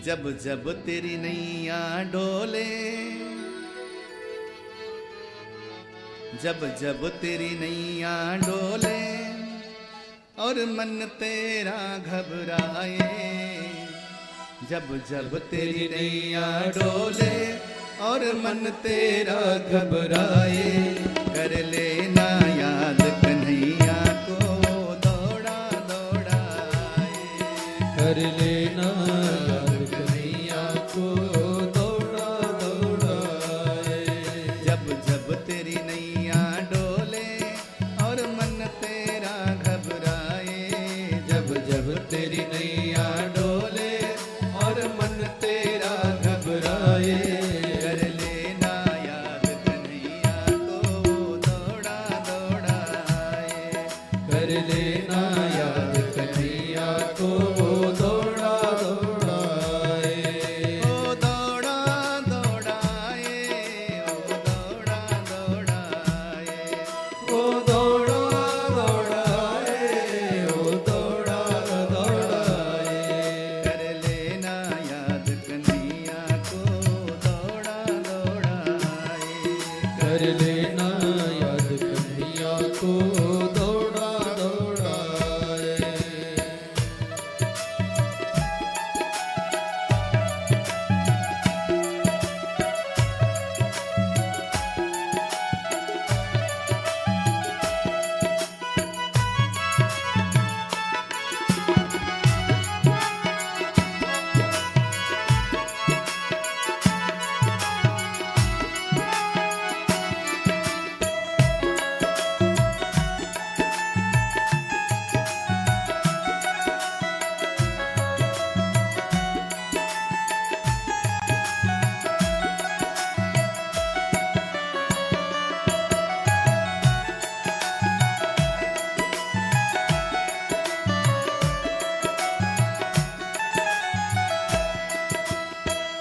जब जब तेरी नैया डोले, जब जब तेरी नैया डोले और मन तेरा घबराए, जब जब तेरी नैया डोले और मन तेरा घबराए, कर लेना याद कन्हैया को दौड़ा दौड़ाए, कर लेना याद कन्हैया को दौड़ा दौड़ाए, जब जब तेरी नैया डोले और मन तेरा घबराए, जब जब तेरी नैया डोले और मन तेरा घबराए, कर लेना याद कन्हैया को दौड़ा दौड़ाए, कर लेना याद कन्हैया को दौड़ा दौड़ाए, ओ दौड़ा दौड़ाए, ओ दौड़ा दौड़ाए, ओ दौड़ा दौड़ाए, ओ दौड़ा दौड़ाए, कर लेना याद कन्हैया को दौड़ा दौड़ाए, कर लेना याद कन्हैया को दौड़ा दौड़ाए।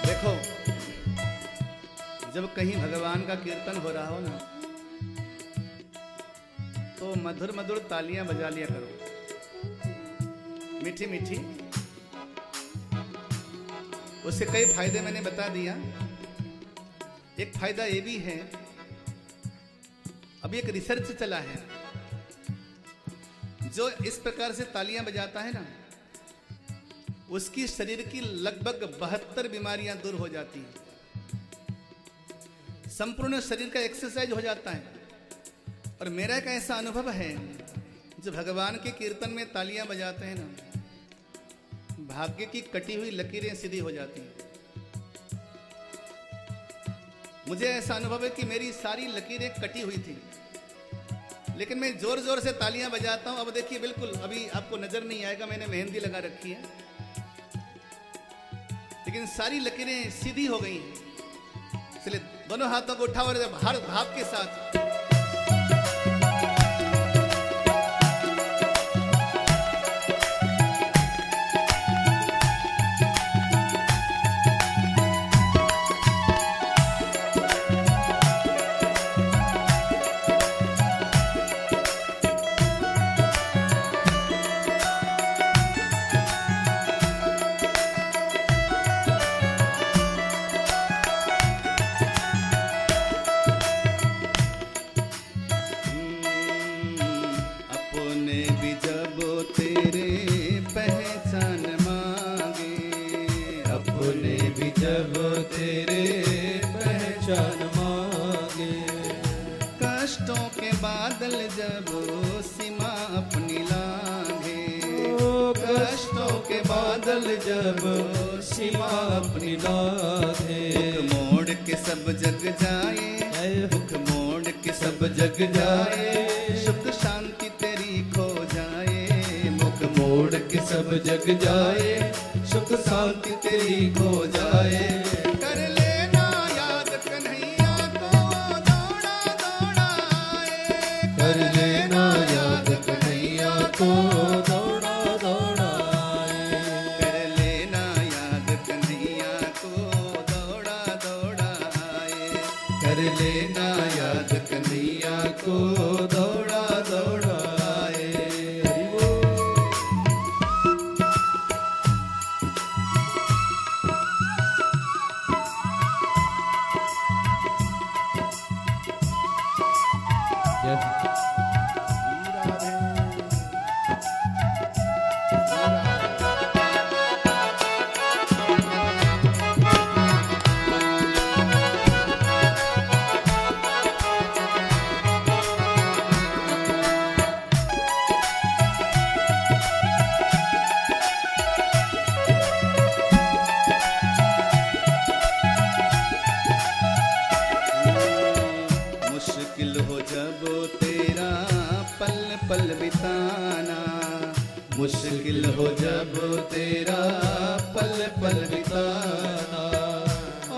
देखो, जब कहीं भगवान का कीर्तन हो रहा हो ना, तो मधुर मधुर तालियां बजा लिया करो, मीठी मीठी। उससे कई फायदे मैंने बता दिया। एक फायदा ये भी है, अभी एक रिसर्च चला है, जो इस प्रकार से तालियां बजाता है ना, उसकी शरीर की लगभग 72 बीमारियां दूर हो जाती हैं, संपूर्ण शरीर का एक्सरसाइज हो जाता है। और मेरा एक ऐसा अनुभव है, जो भगवान के कीर्तन में तालियां बजाते हैं ना, भाग्य की कटी हुई लकीरें सीधी हो जाती हैं। मुझे ऐसा अनुभव है कि मेरी सारी लकीरें कटी हुई थी, लेकिन मैं जोर जोर से तालियां बजाता हूं। अब देखिए, बिल्कुल अभी आपको नजर नहीं आएगा, मैंने मेहंदी लगा रखी है, लेकिन सारी लकीरें सीधी हो गई हैं। इसलिए दोनों हाथों को उठाओ और हर भाव के साथ जब तेरे पहचान मांगे, कष्टों के बादल जब सीमा अपनी लांघे, कष्टों के बादल जब सीमा अपनी लांघे, मुख मोड़ के सब जग जाए, मुख मोड़ के सब जग जाए, सुख शांति तेरी खो जाए, मुख मोड़ के सब जग जाए, सुख शांति तेरी खो जाए, कर लेना याद कन्हैया को दौड़ा दौड़ाए, कर लेना याद कन्हैया को दौड़ा दौड़ाए, कर लेना याद कन्हैया को दौड़ा दौड़ाए, कर लेना याद कन्हैया को दौड़ा दौड़ाए। हरि बोल। मुश्किल हो जब तेरा पल पल बिताना,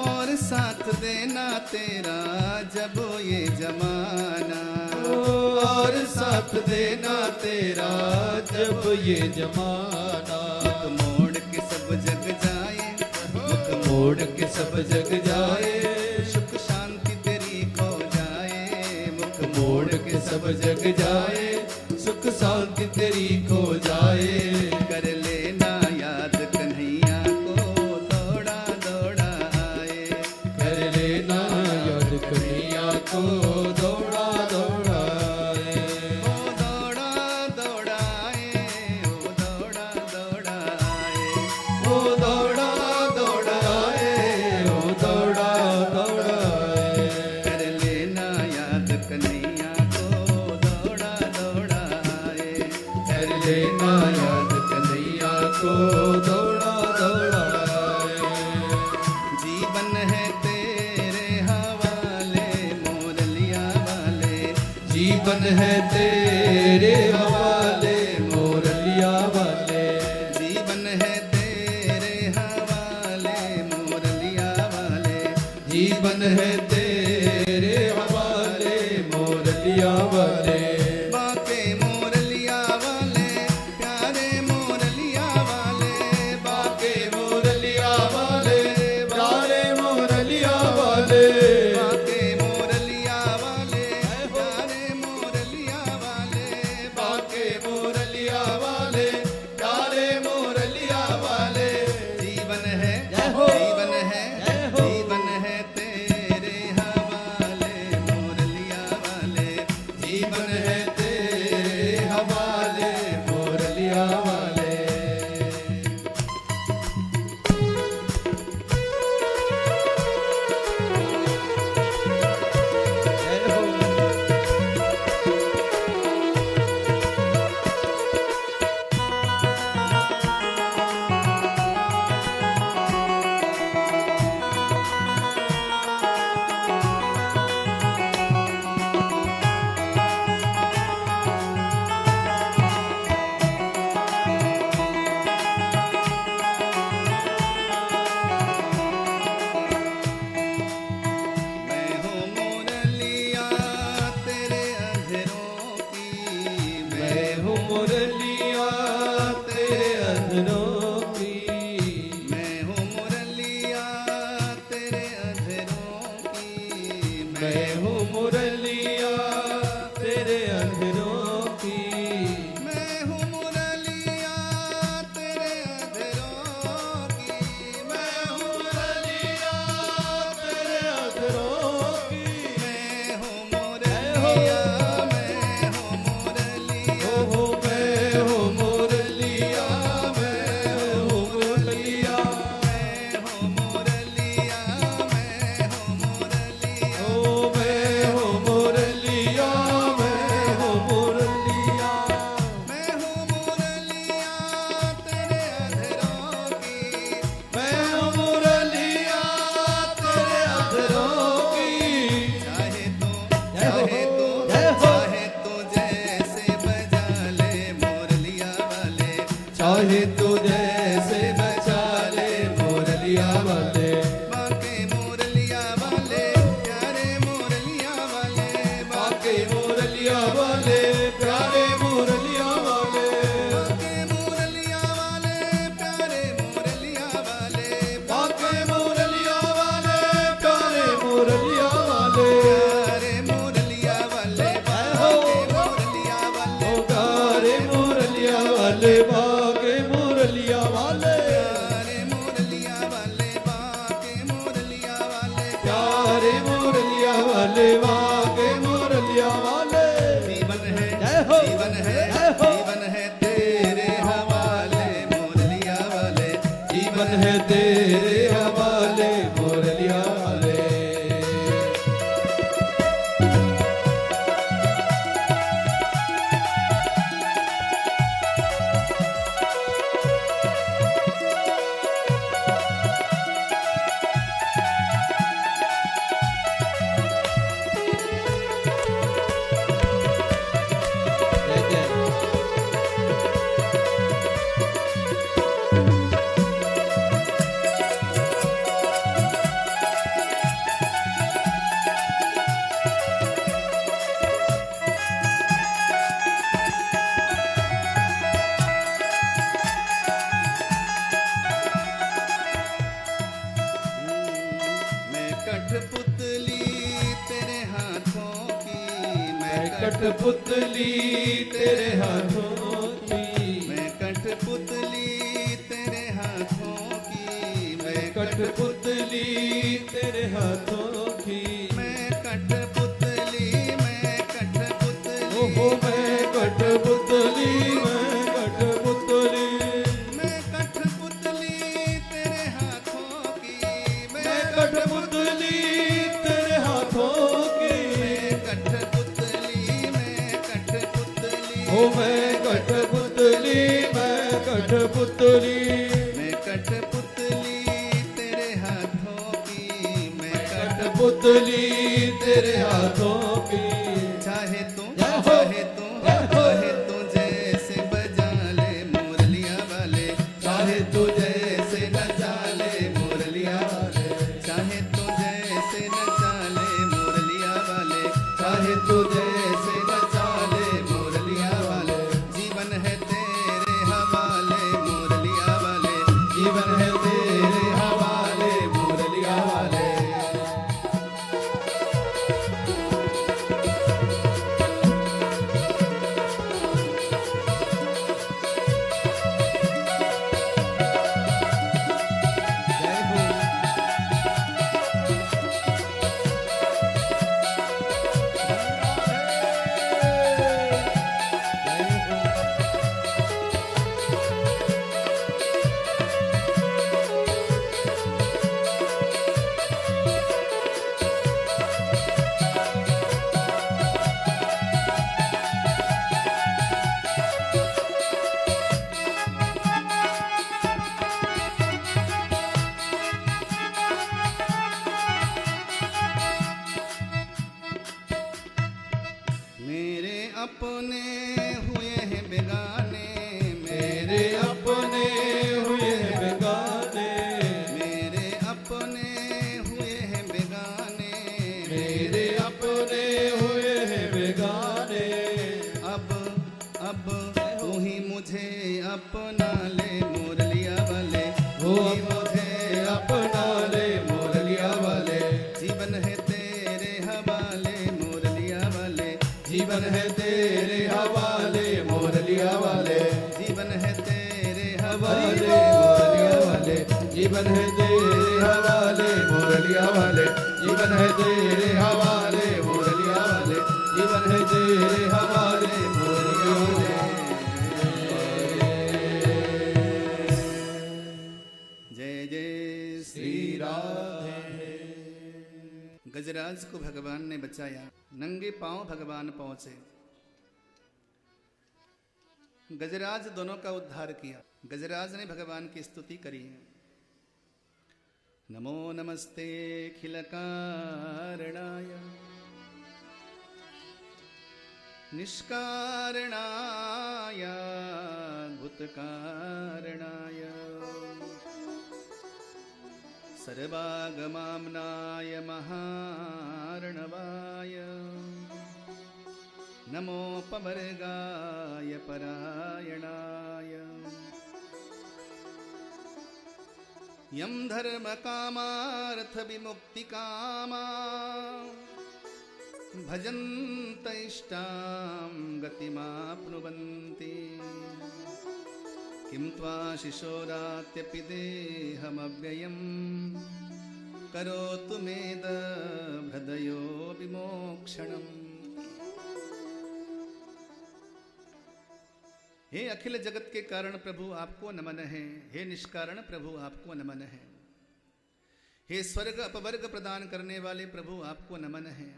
और साथ देना तेरा जब ये जमाना, और साथ देना तेरा जब ये जमाना। मुख मोड़ के सब जग जाए, मुख मोड़ के सब जग जाए, सुख शांति तेरी खो जाए। मुख मोड़ के सब जग जाए, सुख शांति तेरी खो जाए। कर लेना याद कन्हैया को दौड़ा दौड़ा आए, कर लेना याद कन्हैया को दौड़ा दौड़ा आए। ओ दौड़ा दौड़ा आए, ओ दौड़ा दौड़ा आए। ओ दौड़ा दौड़ा आए, ओ दौड़ा दौड़ा आए। कर लेना याद कन्हैया को दौड़ा दौड़ा आए। कर लेना याद कन्हैया को दौड़ा दौड़ा आए। जीवन है तेरे हवाले मोरलिया वाले, जीवन है तेरे हवाले मोरलिया वाले, जीवन है तेरे हवाले मोरलिया वाले। जीवन है तेरे हवाले मोरलिया वाले। बाके मोरलिया वाले प्यारे मोरलिया वाले, बाके मोरलिया वाले प्यारे मोरलिया वाले, बाके मोरलिया वाले प्यारे मोरलिया वाले। बाके मोरलिया वाले प्यारे मोरलिया वाले। जीवन है जय हो, जीवन है जय हो। जीवन है तेरे हवाले मोरलिया वाले। जीवन है तेरे हवाले मोरलिया वाले। जय हो। मैं हूँ मोरलिया तेरे अंधेरों की, मैं हूँ मुरलिया तेरे अंधरों की, मैं हूँ मोरलिया तेरे अंधेरों की। मैं हूँ मुरलिया तेरे अंधरों की, मैं हूँ मुरलिया तेरे अंधेरों की। मैं हूँ मुरलिया तेरे अंधरों की। मैं हूँ मुरलिया, मैं हूँ मुरलिया। ओ मैं हूँ मुरलिया, मैं हूँ मुरलिया, मैं हूँ मुरलिया, मैं हूँ मुरलिया। ओ मैं हूँ मुरलिया, मैं हूँ मुरलिया। मैं हूँ मुरलिया तेरे अंधेरों की। मैं हूँ मुरलिया तेरे अंधरों की। चाहे तो जय हो, चाहे तो जय हो। चाहे तो जैसे बजा ले मुरलिया वाले। चाहे तू जैसे बचा ले मुरलिया वाले, बाके मुरलिया वाले प्यारे मुरलिया वाले। बाके मुरलिया वाले प्यारे मुरलिया वाले, बाके मुरलिया वाले प्यारे मुरलिया वाले। बाके मुरलिया वाले प्यारे मुरलिया वाले। प्यारे मुरलिया वाले बाके मुरलिया वाले। ओ प्यारे मुरलिया वाले बाके मुरलिया वाले, प्यारे मुरलिया वाले बाके मुरलिया वाले। प्यारे मुरलिया वाले बाके मुरलिया वाले। जीवन है जय हो, जीवन है जय हो। जीवन है तेरे हवाले मुरलिया वाले। जीवन है तेरे हवाले मुरलिया वाले। जय जय। कठपुतली तेरे हाथों की, मैं कठपुतली तेरे हाथों की, मैं कठपुतली तेरे हाथों की, मैं कठपुतली, मैं कठपुतली, ओहो मैं कठपुतली, मैं कठपुतली, मैं कठपुतली तेरे हाथों की, मैं कठपुतली तेरे हाथों की, मैं कठपुतली, मैं कठपुतली, ओ मैं कठपुतली, मैं कठपुतली, मैं कठपुतली तेरे हाथों की, मैं कठपुतली तेरे हाथों की, चाहे तू चाहे तू चाहे तू जैसे बजा ले मुरलिया वाले, चाहे तू जैसे नचा ले मुरलिया वाले, चाहे तू जैसे नचा ले मुरलिया वाले, चाहे तू जैसे नचा ले मुरलिया वाले, जीवन है तेरे हवाले मुरलिया वाले, जीवन है तेरे हवाले मुरलिया वाले, जय हो जय हो मेरे अपने हुए हैं बेगाने, मेरे अपने हुए हैं बेगाने, मेरे अपने हुए हैं बेगाने, मेरे अपने हुए हैं बेगाने, अब तू ही मुझे अपना ले मुरलिया वाले, वो मुझे अपना ले मुरलिया वाले, जीवन है तेरे हवाले मुरलिया वाले, जीवन है तेरे हवाले मुरलिया वाले, जीवन है तेरे हवाले हवाले मुरलिया वाले, जीवन है तेरे हवाले मुरलिया वाले, जीवन है तेरे हवाले मुरलिया वाले, जीवन है तेरे हवाले मुरलिया वाले। जय जय श्री राधे। गजराज को भगवान ने बचाया, नंगे पांव भगवान पहुंचे, गजराज दोनों का उद्धार किया। गजराज ने भगवान की स्तुति करी है, नमो नमस्ते खिल कारणाय निष्कारणाय भूतकारणाय सर्वागमाम्नाय महार्णवाय नमोपवर्गाय परायणाय यं धर्मकामार्थ विमुक्तिकामा भजन्त इष्टां गतिमाप्नुवन्ति किं त्वा शिशोरात्यपि देहमव्ययम् करोतु मेदभृदयो विमोक्षणम्। हे अखिल जगत के कारण प्रभु आपको नमन है, हे निष्कारण प्रभु आपको नमन है, हे स्वर्ग अपवर्ग प्रदान करने वाले प्रभु आपको नमन है,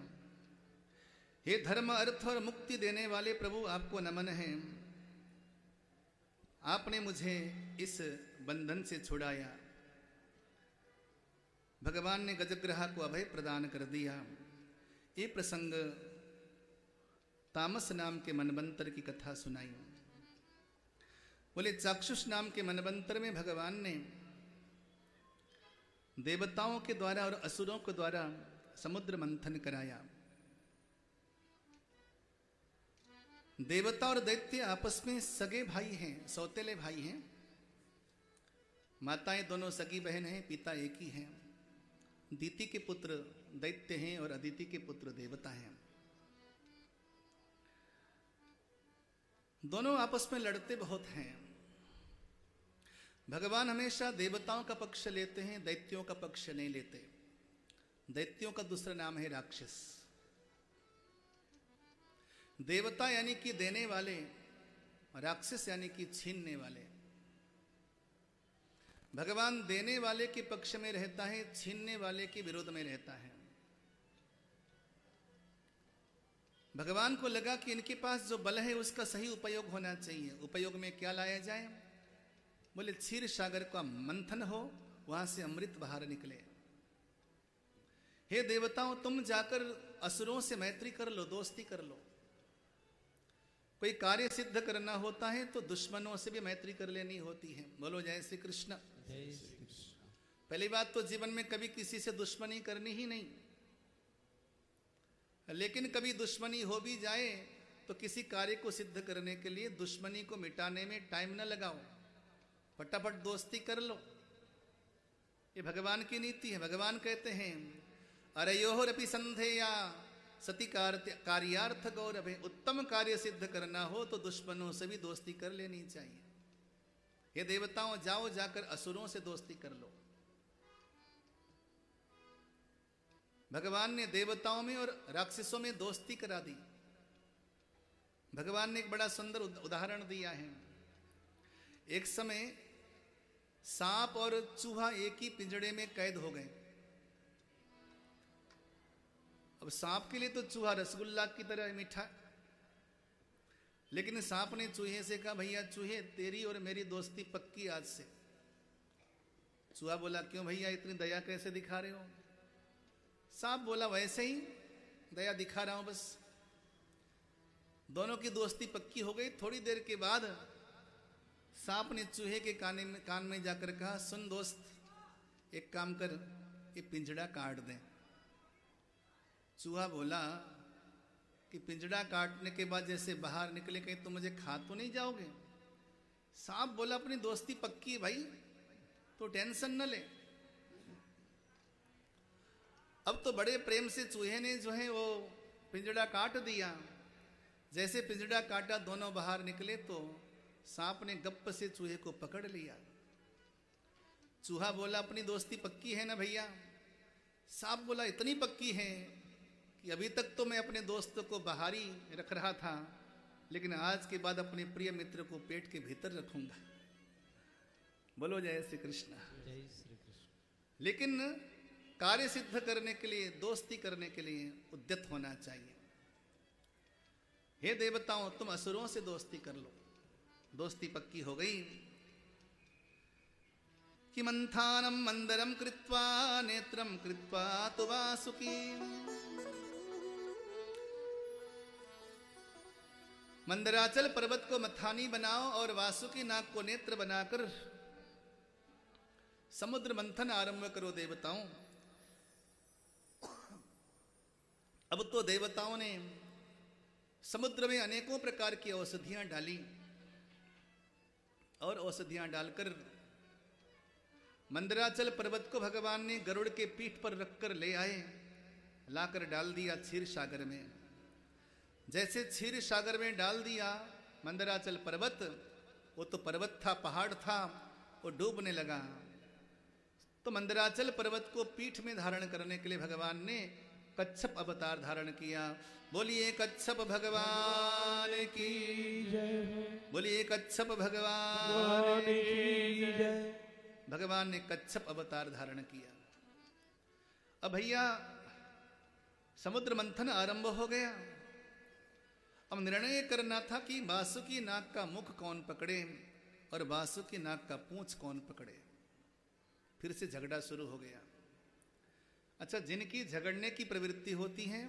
हे धर्म अर्थ और मुक्ति देने वाले प्रभु आपको नमन है। आपने मुझे इस बंधन से छुड़ाया। भगवान ने गजग्रहा को अभय प्रदान कर दिया। ये प्रसंग तामस नाम के मनवंतर की कथा सुनाई। बोले चाक्षुष नाम के मनवंतर में भगवान ने देवताओं के द्वारा और असुरों के द्वारा समुद्र मंथन कराया। देवता और दैत्य आपस में सगे भाई हैं, सौतेले भाई हैं। माताएं दोनों सगी बहन हैं, पिता एक ही हैं। दीति के पुत्र दैत्य हैं और अदिति के पुत्र देवता हैं। दोनों आपस में लड़ते बहुत हैं। भगवान हमेशा देवताओं का पक्ष लेते हैं, दैत्यों का पक्ष नहीं लेते। दैत्यों का दूसरा नाम है राक्षस। देवता यानी कि देने वाले, राक्षस यानी कि छीनने वाले। भगवान देने वाले के पक्ष में रहता है, छीनने वाले के विरोध में रहता है। भगवान को लगा कि इनके पास जो बल है उसका सही उपयोग होना चाहिए। उपयोग में क्या लाया जाए? बोले क्षीर सागर का मंथन हो, वहां से अमृत बाहर निकले। हे देवताओं, तुम जाकर असुरों से मैत्री कर लो, दोस्ती कर लो। कोई कार्य सिद्ध करना होता है तो दुश्मनों से भी मैत्री कर लेनी होती है। बोलो जय श्री कृष्ण। पहली बात तो जीवन में कभी किसी से दुश्मनी करनी ही नहीं। लेकिन कभी दुश्मनी हो भी जाए तो किसी कार्य को सिद्ध करने के लिए दुश्मनी को मिटाने में टाइम न लगाओ, फटाफट दोस्ती कर लो। ये भगवान की नीति है। भगवान कहते हैं अरयोरपि संधेया सति कार्यार्थ गौरव। उत्तम कार्य सिद्ध करना हो तो दुश्मनों से भी दोस्ती कर लेनी चाहिए। ये देवताओं, जाओ जाकर असुरों से दोस्ती कर लो। भगवान ने देवताओं में और राक्षसों में दोस्ती करा दी। भगवान ने एक बड़ा सुंदर उदाहरण दिया है। एक समय सांप और चूहा एक ही पिंजड़े में कैद हो गए। अब सांप के लिए तो चूहा रसगुल्ला की तरह मीठा, लेकिन सांप ने चूहे से कहा, भैया चूहे, तेरी और मेरी दोस्ती पक्की आज से। चूहा बोला, क्यों भैया इतनी दया कैसे दिखा रहे हो? सांप बोला, वैसे ही दया दिखा रहा हूं बस। दोनों की दोस्ती पक्की हो गई। थोड़ी देर के बाद सांप ने चूहे के कान में जाकर कहा, सुन दोस्त, एक काम कर, ये पिंजड़ा काट दे। चूहा बोला कि पिंजड़ा काटने के बाद जैसे बाहर निकले, कहीं तुम मुझे खा तो नहीं जाओगे? सांप बोला, अपनी दोस्ती पक्की है भाई, तो टेंशन न ले। अब तो बड़े प्रेम से चूहे ने जो है वो पिंजड़ा काट दिया। जैसे पिंजड़ा काटा, दोनों बाहर निकले तो सांप ने गप्प से चूहे को पकड़ लिया। चूहा बोला, अपनी दोस्ती पक्की है ना भैया? सांप बोला, इतनी पक्की है कि अभी तक तो मैं अपने दोस्त को बाहर ही रख रहा था, लेकिन आज के बाद अपने प्रिय मित्र को पेट के भीतर रखूंगा। बोलो जय श्री कृष्ण। जय श्री कृष्ण। लेकिन कार्य सिद्ध करने के लिए, दोस्ती करने के लिए उद्यत होना चाहिए। हे देवताओं, तुम असुरों से दोस्ती कर लो। दोस्ती पक्की हो गई कि मंथानम मंदरम कृत्वा नेत्रम कृत्वा तु वासुकी। मंदराचल पर्वत को मथानी बनाओ और वासुकी नाग को नेत्र बनाकर समुद्र मंथन आरंभ करो देवताओं। अब तो देवताओं ने समुद्र में अनेकों प्रकार की औषधियां डाली और औषधियां डालकर मंदराचल पर्वत को भगवान ने गरुड़ के पीठ पर रखकर ले आए, लाकर डाल दिया क्षीर सागर में। जैसे क्षीर सागर में डाल दिया मंदराचल पर्वत, वो तो पर्वत था, पहाड़ था, वो डूबने लगा। तो मंदराचल पर्वत को पीठ में धारण करने के लिए भगवान ने कच्छप अवतार धारण किया। बोलिए कच्छप भगवान की जय। बोलिए कच्छप भगवान की जय। भगवान ने कच्छप अवतार धारण किया। अब भैया समुद्र मंथन आरंभ हो गया। अब निर्णय करना था कि वासुकी नाग का मुख कौन पकड़े और वासुकी नाग का पूंछ कौन पकड़े। फिर से झगड़ा शुरू हो गया। अच्छा, जिनकी झगड़ने की प्रवृत्ति होती है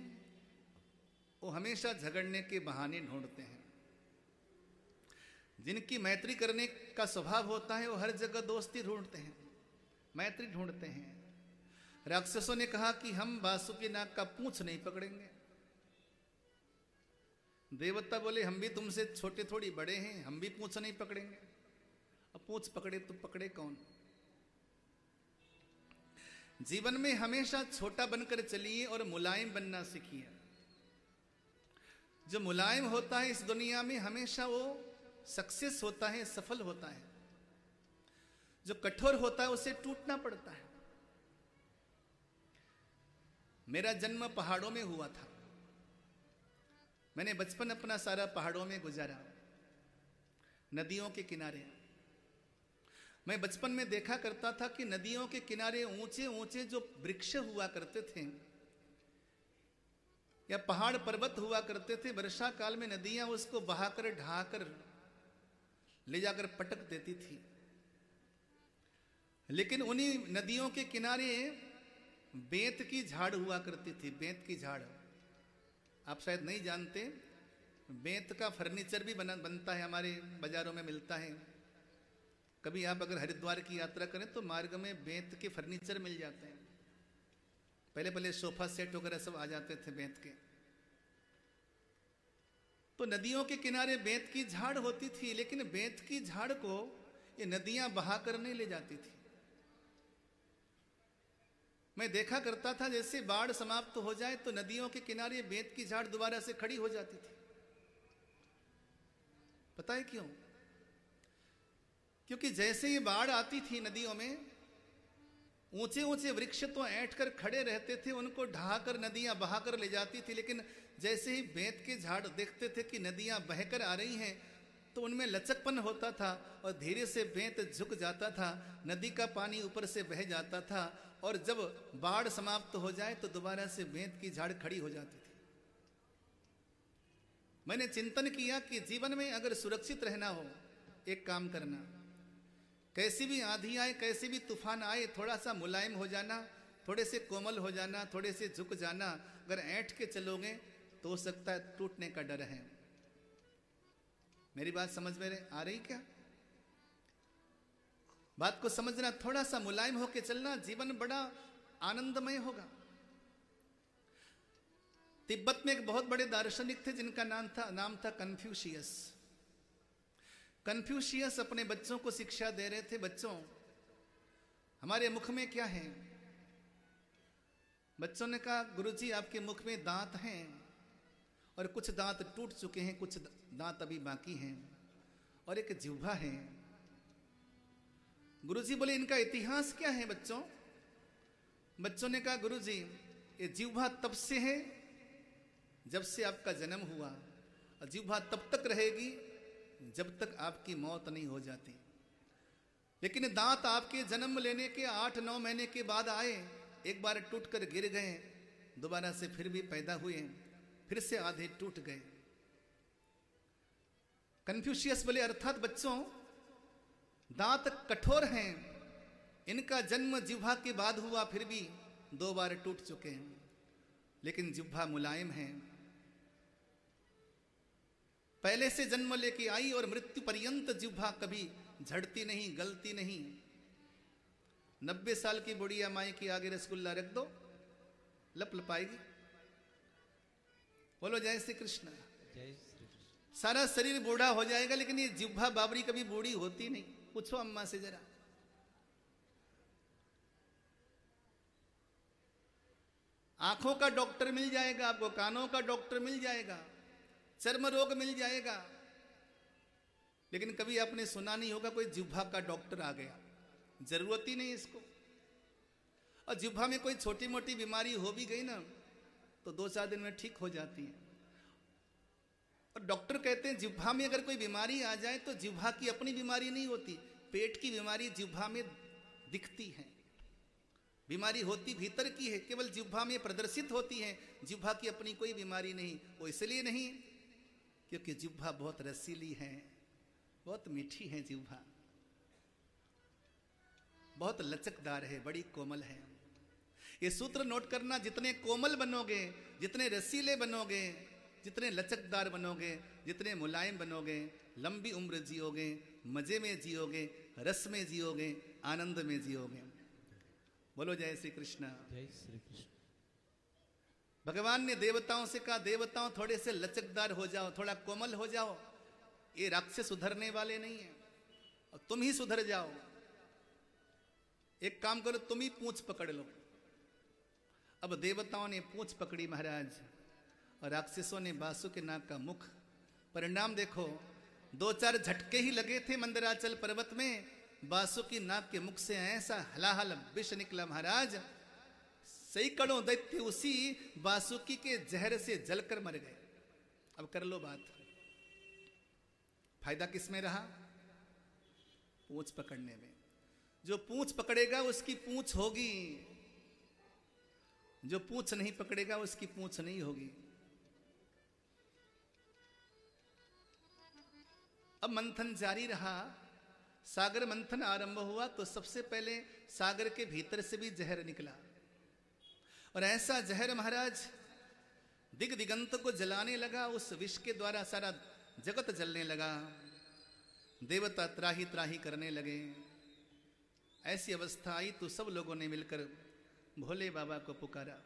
वो हमेशा झगड़ने के बहाने ढूंढते हैं। जिनकी मैत्री करने का स्वभाव होता है वो हर जगह दोस्ती ढूंढते हैं, मैत्री ढूंढते हैं। राक्षसों ने कहा कि हम वासुकी नाग का पूंछ नहीं पकड़ेंगे। देवता बोले, हम भी तुमसे छोटे थोड़ी बड़े हैं, हम भी पूंछ नहीं पकड़ेंगे। अब पूंछ पकड़े तो पकड़े कौन? जीवन में हमेशा छोटा बनकर चलिए और मुलायम बनना सीखिए। जो मुलायम होता है इस दुनिया में हमेशा वो सक्सेस होता है, सफल होता है। जो कठोर होता है उसे टूटना पड़ता है। मेरा जन्म पहाड़ों में हुआ था। मैंने बचपन अपना सारा पहाड़ों में गुजारा, नदियों के किनारे। मैं बचपन में देखा करता था कि नदियों के किनारे ऊंचे ऊंचे जो वृक्ष हुआ करते थे या पहाड़ पर्वत हुआ करते थे, वर्षा काल में नदियां उसको बहाकर ढहाकर ले जाकर पटक देती थी। लेकिन उन्हीं नदियों के किनारे बेंत की झाड़ हुआ करती थी। बेंत की झाड़ आप शायद नहीं जानते, बेंत का फर्नीचर भी बनता है, हमारे बाजारों में मिलता है। कभी आप अगर हरिद्वार की यात्रा करें तो मार्ग में बेंत के फर्नीचर मिल जाते हैं। पहले पहले सोफा सेट वगैरह सब आ जाते थे बेंत के। तो नदियों के किनारे बेंत की झाड़ होती थी, लेकिन बेंत की झाड़ को ये नदियां बहा कर नहीं ले जाती थी। मैं देखा करता था जैसे बाढ़ समाप्त हो जाए तो नदियों के किनारे बेंत की झाड़ दोबारा से खड़ी हो जाती थी। पता है क्यों? क्योंकि जैसे ही बाढ़ आती थी नदियों में, ऊंचे ऊंचे वृक्ष तो ऐंठ कर खड़े रहते थे, उनको ढहाकर नदियां बहाकर ले जाती थी। लेकिन जैसे ही बेंत के झाड़ देखते थे कि नदियां बहकर आ रही हैं तो उनमें लचकपन होता था और धीरे से बेंत झुक जाता था, नदी का पानी ऊपर से बह जाता था और जब बाढ़ समाप्त हो जाए तो दोबारा से बेंत की झाड़ खड़ी हो जाती थी। मैंने चिंतन किया कि जीवन में अगर सुरक्षित रहना हो, एक काम करना, कैसी भी आंधी आए, कैसी भी तूफान आए, थोड़ा सा मुलायम हो जाना, थोड़े से कोमल हो जाना, थोड़े से झुक जाना। अगर ऐंठ के चलोगे तो हो सकता है टूटने का डर है। मेरी बात समझ में आ रही क्या? बात को समझना, थोड़ा सा मुलायम होकर चलना, जीवन बड़ा आनंदमय होगा। तिब्बत में एक बहुत बड़े दार्शनिक थे जिनका नाम था कन्फ्यूशियस। कन्फ्यूशियस अपने बच्चों को शिक्षा दे रहे थे, बच्चों हमारे मुख में क्या है? बच्चों ने कहा, गुरुजी आपके मुख में दांत हैं और कुछ दांत टूट चुके हैं, कुछ दांत अभी बाकी हैं और एक जिह्वा है। गुरुजी बोले, इनका इतिहास क्या है बच्चों? बच्चों ने कहा, गुरुजी ये जिह्वा तब से है जब से आपका जन्म हुआ और जिह्वा तब तक रहेगी जब तक आपकी मौत नहीं हो जाती। लेकिन दांत आपके जन्म लेने के 8-9 महीने के बाद आए, एक बार टूटकर गिर गए, दोबारा से फिर भी पैदा हुए, फिर से आधे टूट गए। कन्फ्यूशियस बोले, अर्थात बच्चों दांत कठोर हैं, इनका जन्म जिह्वा के बाद हुआ, फिर भी 2 बार टूट चुके हैं, लेकिन जिह्वा मुलायम है। पहले से जन्म लेके आई और मृत्यु पर्यंत जिह्वा कभी झड़ती नहीं, गलती नहीं। 90 साल की बुढ़िया माई की आगे रसगुल्ला रख दो, लप लपाएगी। बोलो जय श्री कृष्ण। जय श्री कृष्ण। सारा शरीर बूढ़ा हो जाएगा, लेकिन ये जिह्वा बाबरी कभी बूढ़ी होती नहीं। पूछो अम्मा से जरा। आंखों का डॉक्टर मिल जाएगा आपको, कानों का डॉक्टर मिल जाएगा, चर्म रोग मिल जाएगा, लेकिन कभी आपने सुना नहीं होगा कोई जिह्वा का डॉक्टर आ गया। जरूरत ही नहीं इसको। और जिह्वा में कोई छोटी मोटी बीमारी हो भी गई ना तो 2-4 दिन में ठीक हो जाती है। और डॉक्टर कहते हैं जिह्वा में अगर कोई बीमारी आ जाए तो जिह्वा की अपनी बीमारी नहीं होती, पेट की बीमारी जिह्वा में दिखती है। बीमारी होती भीतर की है, केवल जिह्वा में प्रदर्शित होती है। जिह्वा की अपनी कोई बीमारी नहीं। वो इसलिए नहीं क्योंकि जिह्वा बहुत रसीली है, बहुत मीठी है जिह्वा, बहुत लचकदार है, बड़ी कोमल है। ये सूत्र नोट करना, जितने कोमल बनोगे, जितने रसीले बनोगे, जितने लचकदार बनोगे, जितने मुलायम बनोगे, लंबी उम्र जियोगे, मजे में जियोगे, रस में जियोगे, आनंद में जियोगे। बोलो जय श्री कृष्ण। जय श्री कृष्ण। भगवान ने देवताओं से कहा, देवताओं थोड़े से लचकदार हो जाओ, थोड़ा कोमल हो जाओ। ये राक्षस सुधरने वाले नहीं है और तुम ही सुधर जाओ। एक काम करो, तुम ही पूंछ पकड़ लो। अब देवताओं ने पूंछ पकड़ी महाराज और राक्षसों ने बासुकी नाग का मुख, परिणाम देखो, 2-4 झटके ही लगे थे मंदराचल पर्वत में, बासुकी नाग के मुख से ऐसा हलाहल विष निकला महाराज, सैकड़ों दैत्य उसी बासुकी के जहर से जलकर मर गए। अब कर लो बात, फायदा किसमें रहा? पूंछ पकड़ने में। जो पूंछ पकड़ेगा उसकी पूंछ होगी, जो पूंछ नहीं पकड़ेगा उसकी पूंछ नहीं होगी। अब मंथन जारी रहा, सागर मंथन आरंभ हुआ तो सबसे पहले सागर के भीतर से भी जहर निकला, और ऐसा जहर महाराज दिग दिगंत को जलाने लगा। उस विष के द्वारा सारा जगत जलने लगा, देवता त्राही त्राही करने लगे। ऐसी अवस्था आई तो सब लोगों ने मिलकर भोले बाबा को पुकारा,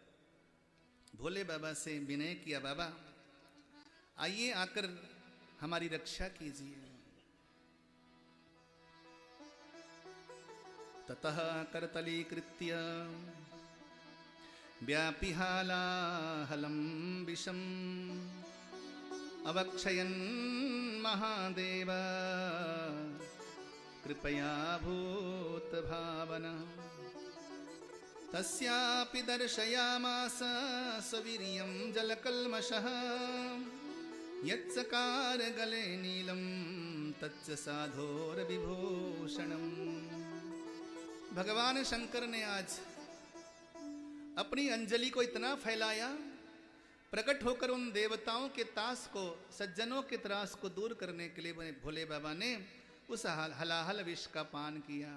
भोले बाबा से विनय किया, बाबा आइए आकर हमारी रक्षा कीजिए। ततः करतलीकृत्य व्यापिहालाहलं विषम् अवक्षयन् महादेव कृपया भूत भावना। तस्यापि दर्शयामास सवीर्यं जलकल्मषः यच्चकार गले नीलं तच्च साधोर विभूषणम्। भगवान शंकर ने आज अपनी अंजलि को इतना फैलाया, प्रकट होकर उन देवताओं के तास को, सज्जनों के त्रास को दूर करने के लिए भोले बाबा ने उस हलाहल विष का पान किया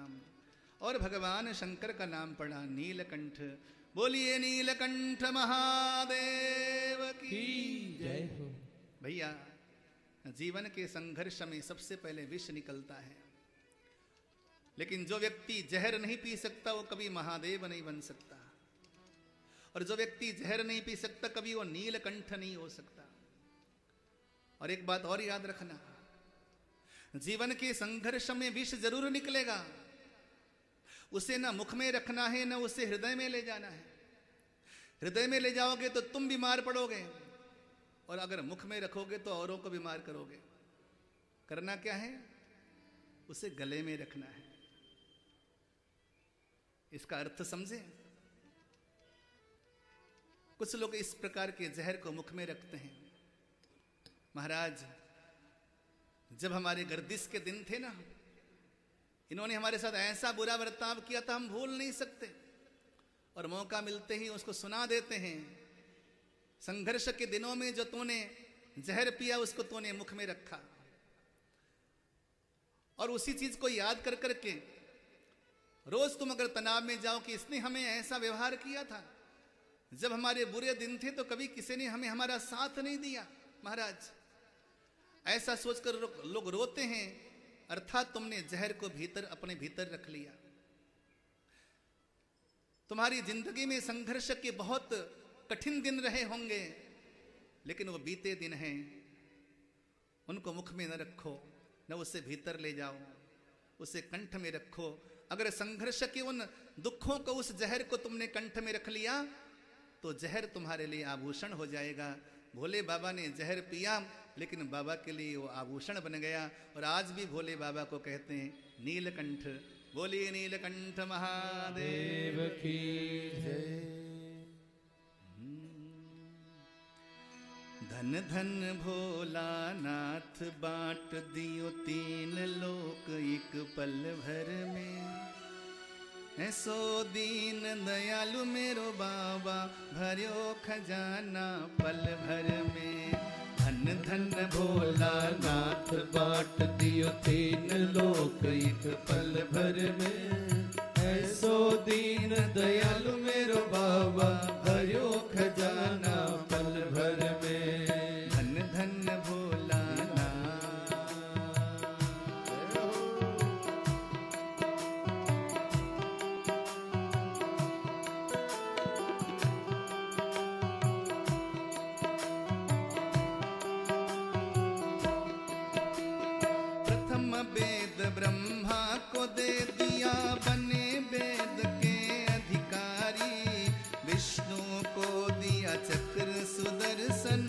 और भगवान शंकर का नाम पढ़ा, नीलकंठ। बोलिए नीलकंठ महादेव की जय हो। भैया, जीवन के संघर्ष में सबसे पहले विष निकलता है, लेकिन जो व्यक्ति जहर नहीं पी सकता वो कभी महादेव नहीं बन सकता, और जो व्यक्ति जहर नहीं पी सकता कभी वो नीलकंठ नहीं हो सकता। और एक बात और याद रखना, जीवन के संघर्ष में विष जरूर निकलेगा, उसे ना मुख में रखना है ना उसे हृदय में ले जाना है। हृदय में ले जाओगे तो तुम बीमार पड़ोगे, और अगर मुख में रखोगे तो औरों को बीमार करोगे। करना क्या है? उसे गले में रखना है। इसका अर्थ समझे? कुछ लोग इस प्रकार के जहर को मुख में रखते हैं। महाराज, जब हमारे गर्दिश के दिन थे ना, इन्होंने हमारे साथ ऐसा बुरा बर्ताव किया था, हम भूल नहीं सकते, और मौका मिलते ही उसको सुना देते हैं। संघर्ष के दिनों में जो तूने जहर पिया उसको तूने मुख में रखा, और उसी चीज को याद कर करके रोज तुम अगर तनाव में जाओ कि इसने हमें ऐसा व्यवहार किया था, जब हमारे बुरे दिन थे तो कभी किसी ने हमें हमारा साथ नहीं दिया। महाराज, ऐसा सोचकर लोग रोते हैं, अर्थात तुमने जहर को भीतर अपने भीतर रख लिया। तुम्हारी जिंदगी में संघर्ष के बहुत कठिन दिन रहे होंगे, लेकिन वो बीते दिन हैं, उनको मुख में न रखो, न उसे भीतर ले जाओ, उसे कंठ में रखो। अगर संघर्ष के उन दुखों को, उस जहर को तुमने कंठ में रख लिया तो जहर तुम्हारे लिए आभूषण हो जाएगा। भोले बाबा ने जहर पिया, लेकिन बाबा के लिए वो आभूषण बन गया, और आज भी भोले बाबा को कहते हैं नीलकंठ। बोलिए नीलकंठ महादेव की जय। धन धन भोला नाथ बांट दियो 3 लोक एक पल भर में। ऐसो दीन दयालु मेरो बाबा भर्यो खजाना पल भर में। धन धन भोला नाथ बाट दियो 3 लोक एक पल भर में। ऐसो दीन दयालु मेरो बाबा भर्यो खजाना पल भर में। धन धन भोला वेद ब्रह्मा को दे दिया, बने वेद के अधिकारी। विष्णु को दिया चक्र सुदर्शन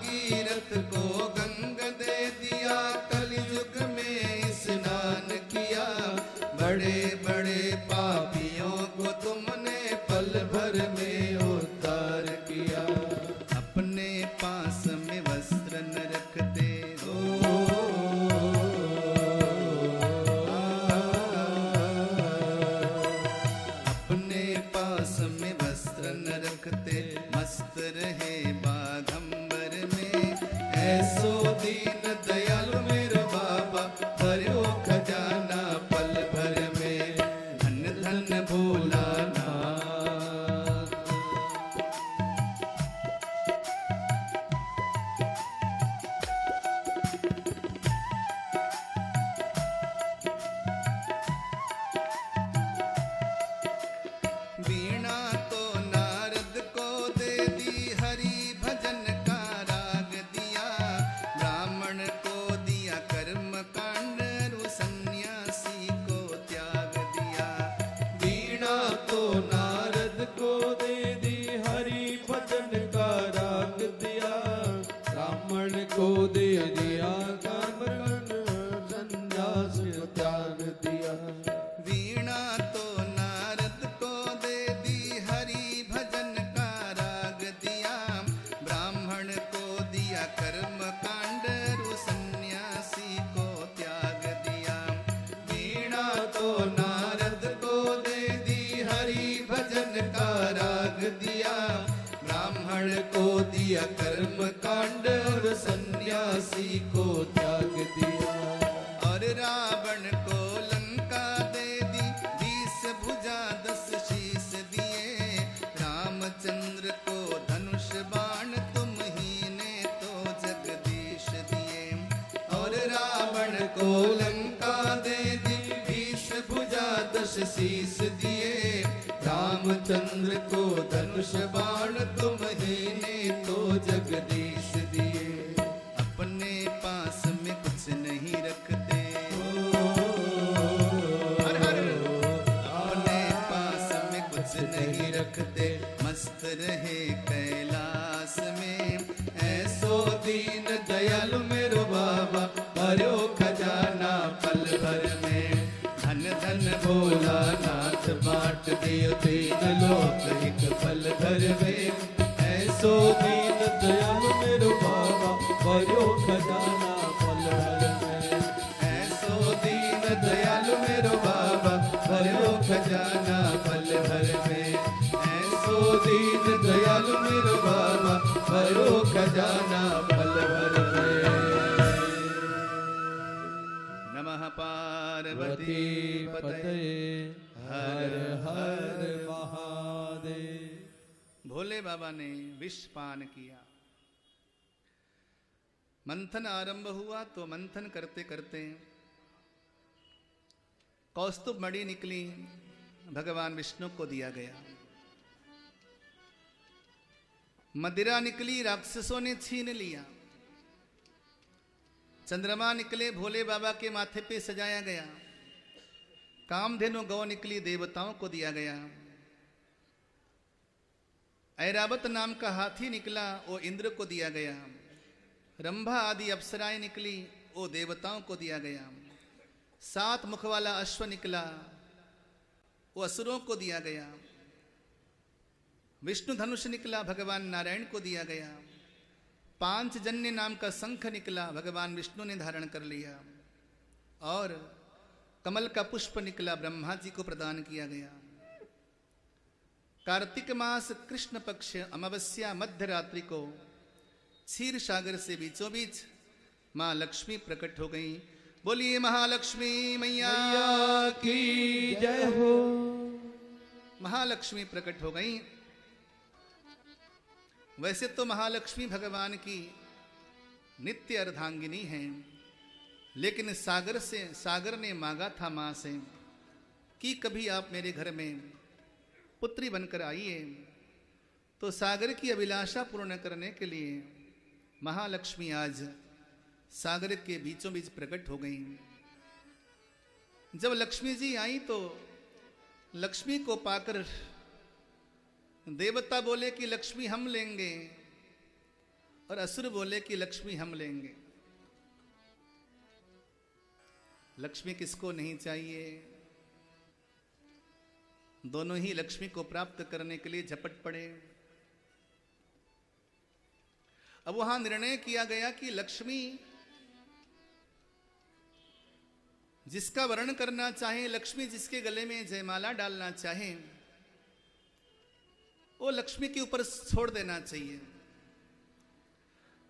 भागीरथ को गंग दे दिया, कलयुग में स्नान किया। बड़े बड़े पापियों को तुमने पल भर में उद्धार किया। अपने पास में वस्त्र न रखते हो, अपने पास में वस्त्र न रखते, मस्त रहे बाघंबर में। ऐसो दीन दयालु मेरे बाबा, भरो खजाना पल भर में। धन धन भोलानाथ। वीणा तो नारद को दे दी, हरि भजन का राग दिया। ब्राह्मण को दिया कर्म कांड, सन्यासी को त्याग दिया। वीणा तो नारद को दे दी, हरि भजन का राग दिया। ब्राह्मण को दे दिया कर्म कांड, संन्यास को त्याग दिया। वीणा तो नारद को दे दी, हरि भजन का राग दिया। ब्राह्मण को दिया कर्म कांड, सन्यासी को त्याग दिया। वीणा तो नारद को दे दी, हरि भजन का राग दिया। ब्राह्मण को दिया कर्म कांड और सन्यासी को त्याग दिया। और रावण को लंका दे दी, 20 भुजा 10 शीश दिए। रामचंद्र को धनुष बाण, तुम ही ने तो जगदीश दिए। और रावण को लंका दे दी, 20 भुजा 10 शीस दिए। रामचंद्र को धनुष बाण, तुम ही ने तो जगदीश दिए। अपने पास में कुछ नहीं रखते, हर हर। अपने पास में कुछ नहीं रखते, मस्त रहे कैलाश में। ऐसो दीन दयालु मेरो बाबा, भरो खजाना पल भर में। धन धन भोलानाथ बांट दियो तीन लोक एक पल भर में। ऐसो दीन दयालु मेरो बाबा, भरो खजाना पल भर में। ऐसो दीन दयालु मेरो बाबा, भरो खजाना पल भर में। ऐसो दीन दयालु मेरो बाबा, भरो खजाना पल भर में। नमः पार्वती पतये हर हर महादेव। भोले बाबा ने विष पान किया। मंथन आरंभ हुआ तो मंथन करते करते कौस्तुभ मणि निकली, भगवान विष्णु को दिया गया। मदिरा निकली, राक्षसों ने छीन लिया। चंद्रमा निकले, भोले बाबा के माथे पे सजाया गया। कामधेनु गौ निकली, देवताओं को दिया गया। ऐरावत नाम का हाथी निकला, वो इंद्र को दिया गया। रंभा आदि अप्सराएं निकली, वो देवताओं को दिया गया। 7 मुख वाला अश्व निकला, वो असुरों को दिया गया। विष्णु धनुष निकला, भगवान नारायण को दिया गया। 5 जन्य नाम का शंख निकला, भगवान विष्णु ने धारण कर लिया। और कमल का पुष्प निकला, ब्रह्मा जी को प्रदान किया गया। कार्तिक मास कृष्ण पक्ष अमावस्या मध्य रात्रि को क्षीर सागर से बीचों बीच मां लक्ष्मी प्रकट हो गई। बोलिए महालक्ष्मी मैया की जय हो। महालक्ष्मी प्रकट हो गई। वैसे तो महालक्ष्मी भगवान की नित्य अर्धांगिनी हैं, लेकिन सागर ने मांगा था मां से कि कभी आप मेरे घर में पुत्री बनकर आइए। तो सागर की अभिलाषा पूर्ण करने के लिए महालक्ष्मी आज सागर के बीचों बीच प्रकट हो गई। जब लक्ष्मी जी आई तो लक्ष्मी को पाकर देवता बोले कि लक्ष्मी हम लेंगे। और असुर बोले कि लक्ष्मी हम लेंगे। लक्ष्मी किसको नहीं चाहिए? दोनों ही लक्ष्मी को प्राप्त करने के लिए झपट पड़े। अब वहां निर्णय किया गया कि लक्ष्मी जिसका वर्ण करना चाहे, लक्ष्मी जिसके गले में जयमाला डालना चाहे, वो लक्ष्मी के ऊपर छोड़ देना चाहिए।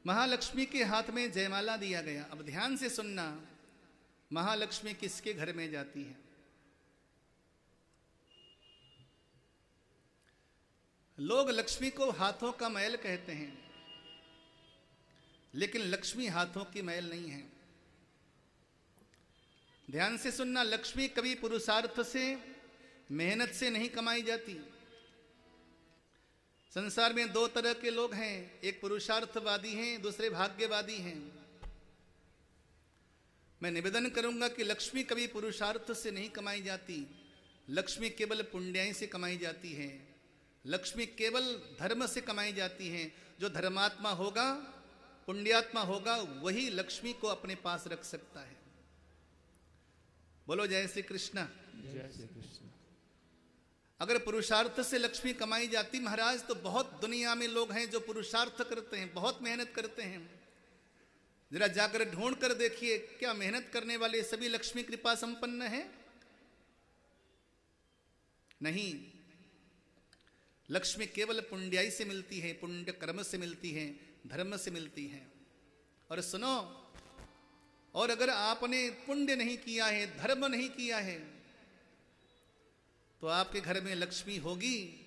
महालक्ष्मी के हाथ में जयमाला दिया गया। अब ध्यान से सुनना, महालक्ष्मी किसके घर में जाती है? लोग लक्ष्मी को हाथों का मैल कहते हैं, लेकिन लक्ष्मी हाथों की मैल नहीं है। ध्यान से सुनना, लक्ष्मी कभी पुरुषार्थ से, मेहनत से नहीं कमाई जाती। संसार में दो तरह के लोग हैं, एक पुरुषार्थवादी हैं, दूसरे भाग्यवादी हैं। मैं निवेदन करूंगा कि लक्ष्मी कभी पुरुषार्थ से नहीं कमाई जाती। लक्ष्मी केवल पुण्याई से कमाई जाती है। लक्ष्मी केवल धर्म से कमाई जाती है। जो धर्मात्मा होगा, पुण्यात्मा होगा, वही लक्ष्मी को अपने पास रख सकता है। बोलो जय श्री कृष्ण। जय श्री कृष्ण। अगर पुरुषार्थ से लक्ष्मी कमाई जाती महाराज, तो बहुत दुनिया में लोग हैं जो पुरुषार्थ करते हैं, बहुत मेहनत करते हैं। जरा जाकर ढूंढ कर देखिए, क्या मेहनत करने वाले सभी लक्ष्मी कृपा संपन्न हैं? नहीं, लक्ष्मी केवल पुण्याई से मिलती है, पुण्य कर्म से मिलती है, धर्म से मिलती है। और सुनो, और अगर आपने पुण्य नहीं किया है, धर्म नहीं किया है, तो आपके घर में लक्ष्मी होगी,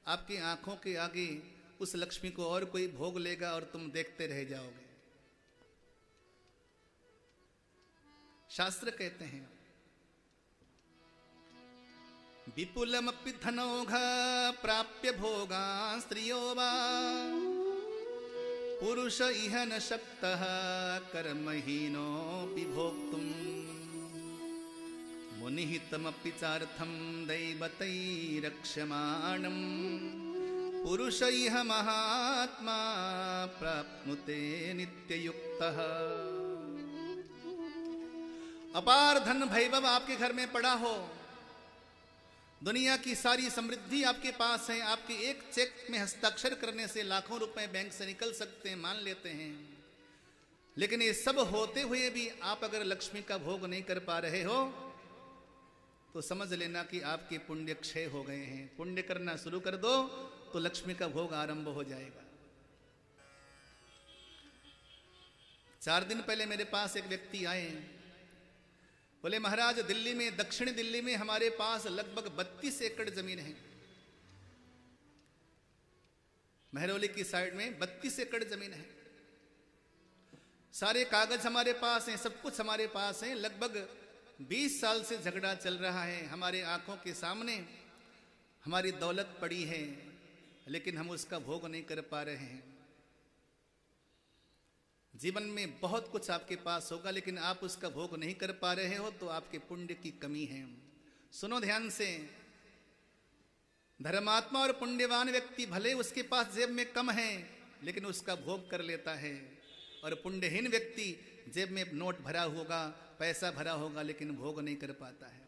आपकी आंखों के आगे उस लक्ष्मी को और कोई भोग लेगा और तुम देखते रह जाओगे। शास्त्र कहते हैं, विपुलमपि धनौघ प्राप्य भोगा स्त्रियो वा पुरुष इह न शक्तः कर्महीनोऽपि भोक्तुम् मुनिहितमपि चार्थं दैवतैरक्ष्यमाणम् पुरुष इह महात्मा प्राप्नुते नित्ययुक्तः। अपार धन वैभव आपके घर में पड़ा हो, दुनिया की सारी समृद्धि आपके पास है, आपके एक चेक में हस्ताक्षर करने से लाखों रुपए बैंक से निकल सकते हैं, मान लेते हैं। लेकिन ये सब होते हुए भी आप अगर लक्ष्मी का भोग नहीं कर पा रहे हो, तो समझ लेना कि आपके पुण्य क्षय हो गए हैं। पुण्य करना शुरू कर दो तो लक्ष्मी का भोग आरंभ हो जाएगा। 4 दिन पहले मेरे पास एक व्यक्ति आए, बोले महाराज, दिल्ली में, दक्षिण दिल्ली में हमारे पास लगभग 32 एकड़ जमीन है। महरौली की साइड में 32 एकड़ जमीन है। सारे कागज हमारे पास हैं, सब कुछ हमारे पास है। लगभग 20 साल से झगड़ा चल रहा है। हमारे आंखों के सामने हमारी दौलत पड़ी है, लेकिन हम उसका भोग नहीं कर पा रहे हैं। जीवन में बहुत कुछ आपके पास होगा, लेकिन आप उसका भोग नहीं कर पा रहे हो, तो आपके पुण्य की कमी है। सुनो ध्यान से, धर्मात्मा और पुण्यवान व्यक्ति भले उसके पास जेब में कम है, लेकिन उसका भोग कर लेता है। और पुण्यहीन व्यक्ति जेब में नोट भरा होगा, पैसा भरा होगा, लेकिन भोग नहीं कर पाता है।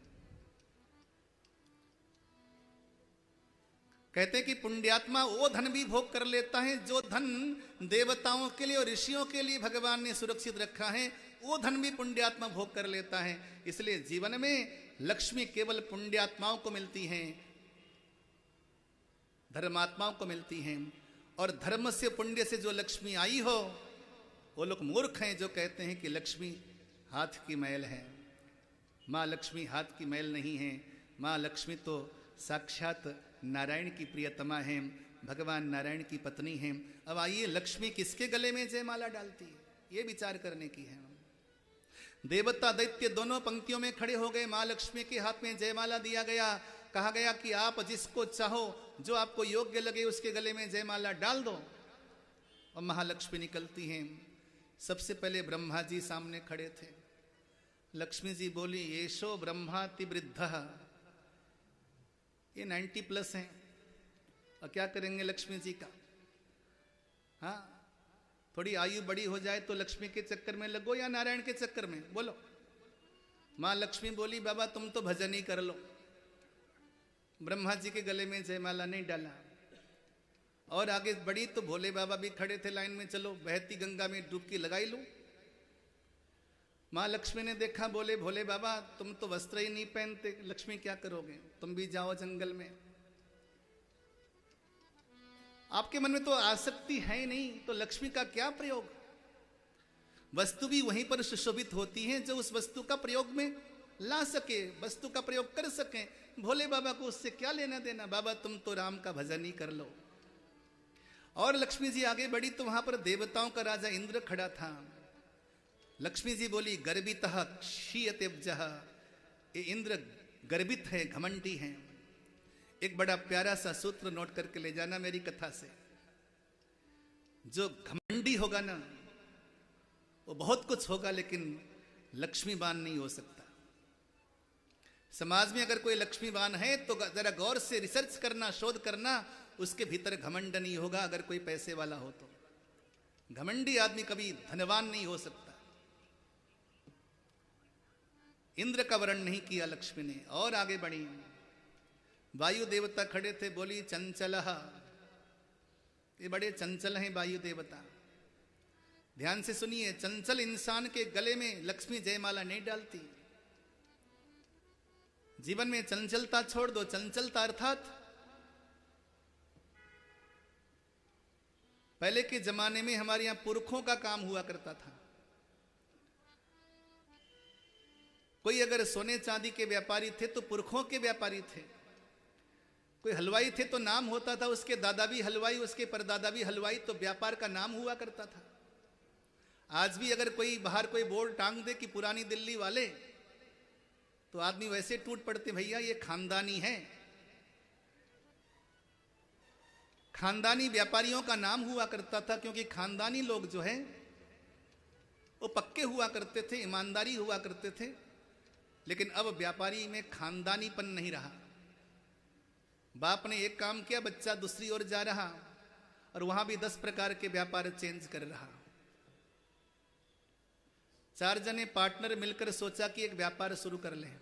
कहते हैं कि पुण्यात्मा वो धन भी भोग कर लेता है जो धन देवताओं के लिए और ऋषियों के लिए भगवान ने सुरक्षित रखा है, वो धन भी पुण्यात्मा भोग कर लेता है। इसलिए जीवन में लक्ष्मी केवल पुण्यात्माओं को मिलती है, धर्मात्माओं को मिलती हैं। और धर्म से, पुण्य से जो लक्ष्मी आई हो, वो लोग मूर्ख हैं जो कहते हैं कि लक्ष्मी हाथ की मैल है। माँ लक्ष्मी हाथ की मैल नहीं है। माँ लक्ष्मी तो साक्षात नारायण की प्रियतमा है, भगवान नारायण की पत्नी है। अब आइए, लक्ष्मी किसके गले में जयमाला डालती है, ये विचार करने की है। देवता दैत्य दोनों पंक्तियों में खड़े हो गए। माँ लक्ष्मी के हाथ में जयमाला दिया गया। कहा गया कि आप जिसको चाहो, जो आपको योग्य लगे, उसके गले में जयमाला डाल दो। और महालक्ष्मी निकलती हैं। सबसे पहले ब्रह्मा जी सामने खड़े थे। लक्ष्मी जी बोली, येषो ब्रह्माति वृद्धः। ये 90+ हैं, और क्या करेंगे लक्ष्मी जी का? हाँ, थोड़ी आयु बड़ी हो जाए तो लक्ष्मी के चक्कर में लगो या नारायण के चक्कर में, बोलो। माँ लक्ष्मी बोली बाबा तुम तो भजन ही कर लो। ब्रह्मा जी के गले में जयमाला नहीं डाला। और आगे बढ़ी तो भोले बाबा भी खड़े थे लाइन में, चलो बहती गंगा में डुबकी लगाई लो। माँ लक्ष्मी ने देखा, बोले भोले बाबा तुम तो वस्त्र ही नहीं पहनते, लक्ष्मी क्या करोगे, तुम भी जाओ जंगल में। आपके मन में तो आसक्ति है ही नहीं, तो लक्ष्मी का क्या प्रयोग। वस्तु भी वहीं पर सुशोभित होती है जो उस वस्तु का प्रयोग में ला सके, वस्तु का प्रयोग कर सके। भोले बाबा को उससे क्या लेना देना, बाबा तुम तो राम का भजन ही कर लो। और लक्ष्मी जी आगे बढ़ी तो वहां पर देवताओं का राजा इंद्र खड़ा था। लक्ष्मी जी बोली गर्वितः क्षीयतेब्जः, ये इंद्र गर्वित है, घमंडी है। एक बड़ा प्यारा सा सूत्र नोट करके ले जाना मेरी कथा से। जो घमंडी होगा ना वो बहुत कुछ होगा, लेकिन लक्ष्मीवान नहीं हो सकता। समाज में अगर कोई लक्ष्मीवान है तो जरा गौर से रिसर्च करना, शोध करना, उसके भीतर घमंड नहीं होगा। अगर कोई पैसे वाला हो तो घमंडी आदमी कभी धनवान नहीं हो सकता। इंद्र का वर्ण नहीं किया लक्ष्मी ने। और आगे बढ़ी, वायु देवता खड़े थे, बोली चंचलः, ये बड़े चंचल हैं वायु देवता। ध्यान से सुनिए, चंचल इंसान के गले में लक्ष्मी जयमाला नहीं डालती। जीवन में चंचलता छोड़ दो। चंचलता अर्थात पहले के जमाने में हमारे यहां पुरखों का काम हुआ करता था। कोई अगर सोने चांदी के व्यापारी थे तो पुरखों के व्यापारी थे। कोई हलवाई थे तो नाम होता था, उसके दादा भी हलवाई, उसके परदादा भी हलवाई, तो व्यापार का नाम हुआ करता था। आज भी अगर कोई बाहर कोई बोर्ड टांग दे कि पुरानी दिल्ली वाले, तो आदमी वैसे टूट पड़ते, भैया ये खानदानी है। खानदानी व्यापारियों का नाम हुआ करता था, क्योंकि खानदानी लोग जो है वो पक्के हुआ करते थे, ईमानदारी हुआ करते थे। लेकिन अब व्यापारी में खानदानीपन नहीं रहा। बाप ने एक काम किया, बच्चा दूसरी ओर जा रहा, और वहां भी 10 प्रकार के व्यापार चेंज कर रहा। 4 जने पार्टनर मिलकर सोचा कि एक व्यापार शुरू कर लें।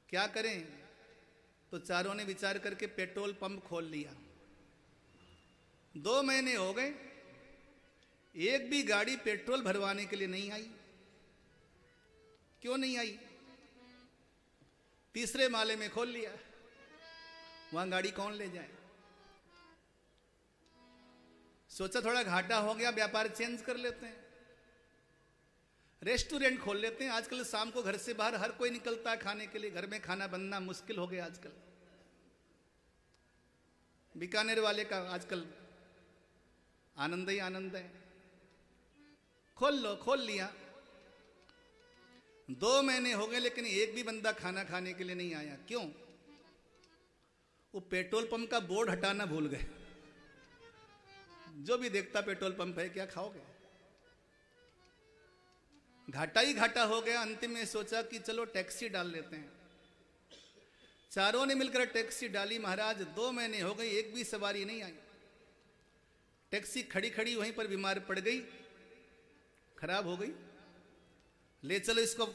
क्या करें, तो चारों ने विचार करके पेट्रोल पंप खोल लिया। 2 महीने हो गए, एक भी गाड़ी पेट्रोल भरवाने के लिए नहीं आई। क्यों नहीं आई? तीसरे माले में खोल लिया, वहां गाड़ी कौन ले जाए। सोचा थोड़ा घाटा हो गया, व्यापार चेंज कर लेते हैं, रेस्टोरेंट खोल लेते हैं। आजकल शाम को घर से बाहर हर कोई निकलता है खाने के लिए, घर में खाना बनना मुश्किल हो गया आजकल। बीकानेर वाले का आजकल आनंद ही आनंद है। खोल लो, खोल लिया। 2 महीने हो गए, लेकिन एक भी बंदा खाना खाने के लिए नहीं आया। क्यों? वो पेट्रोल पंप का बोर्ड हटाना भूल गए। जो भी देखता पेट्रोल पंप है, क्या खाओगे। घाटा ही घाटा हो गया। अंतिम में सोचा कि चलो टैक्सी डाल लेते हैं। चारों ने मिलकर टैक्सी डाली। महाराज 2 महीने हो गए, एक भी सवारी नहीं आई। टैक्सी खड़ी खड़ी वहीं पर बीमार पड़ गई, खराब हो गई। ले चलो इसको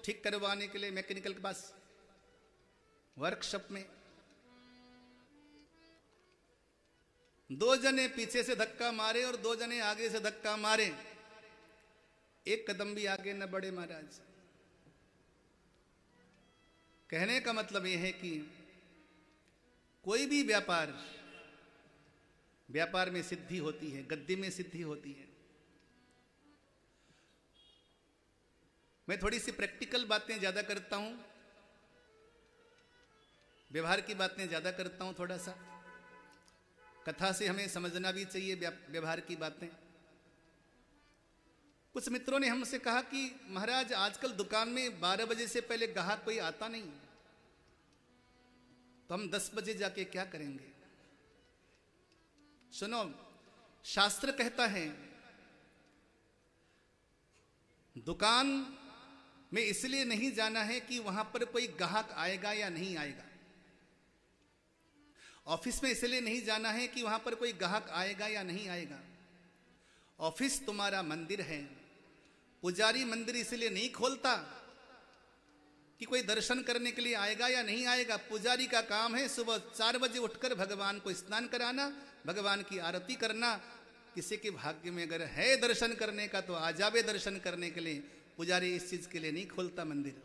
ठीक करवाने के लिए मैकेनिकल के पास, वर्कशॉप में। 2 जने पीछे से धक्का मारे और 2 जने आगे से धक्का मारे, एक कदम भी आगे न बढ़े। महाराज कहने का मतलब यह है कि कोई भी व्यापार में सिद्धि होती है, गद्दी में सिद्धि होती है। मैं थोड़ी सी प्रैक्टिकल बातें ज्यादा करता हूं, व्यवहार की बातें ज्यादा करता हूं। थोड़ा सा कथा से हमें समझना भी चाहिए व्यवहार की बातें। कुछ मित्रों ने हमसे कहा कि महाराज आजकल दुकान में 12 बजे से पहले ग्राहक कोई आता नहीं, तो हम 10 बजे जाके क्या करेंगे। सुनो, शास्त्र कहता है दुकान में इसलिए नहीं जाना है कि वहां पर कोई ग्राहक आएगा या नहीं आएगा। ऑफिस में इसलिए नहीं जाना है कि वहां पर कोई ग्राहक आएगा या नहीं आएगा। ऑफिस तुम्हारा मंदिर है। पुजारी मंदिर इसलिए नहीं खोलता कि कोई दर्शन करने के लिए आएगा या नहीं आएगा। पुजारी का काम है सुबह 4 बजे उठकर भगवान को स्नान कराना, भगवान की आरती करना। किसी के भाग्य में अगर है दर्शन करने का तो आ जावे दर्शन करने के लिए। पुजारी इस चीज के लिए नहीं खोलता मंदिर।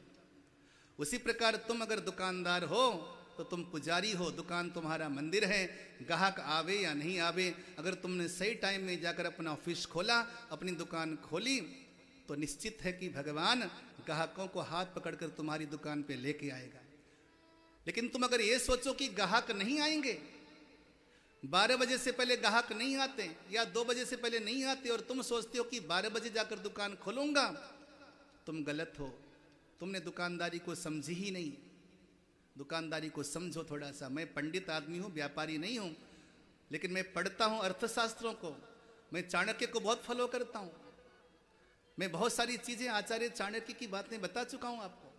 उसी प्रकार तुम अगर दुकानदार हो तो तुम पुजारी हो, दुकान तुम्हारा मंदिर है। ग्राहक आवे या नहीं आवे, अगर तुमने सही टाइम में जाकर अपना ऑफिस खोला, अपनी दुकान खोली, तो निश्चित है कि भगवान ग्राहकों को हाथ पकड़कर तुम्हारी दुकान पे लेके आएगा। लेकिन तुम अगर ये सोचो कि ग्राहक नहीं आएंगे, 12 बजे से पहले ग्राहक नहीं आते या 2 बजे से पहले नहीं आते, और तुम सोचते हो कि 12 बजे जाकर दुकान खोलूंगा, तुम गलत हो। तुमने दुकानदारी को समझी ही नहीं। दुकानदारी को समझो थोड़ा सा। मैं पंडित आदमी हूँ, व्यापारी नहीं हूँ, लेकिन मैं पढ़ता हूँ अर्थशास्त्रों को। मैं चाणक्य को बहुत फॉलो करता हूँ। मैं बहुत सारी चीजें आचार्य चाणक्य की बातें बता चुका हूँ आपको।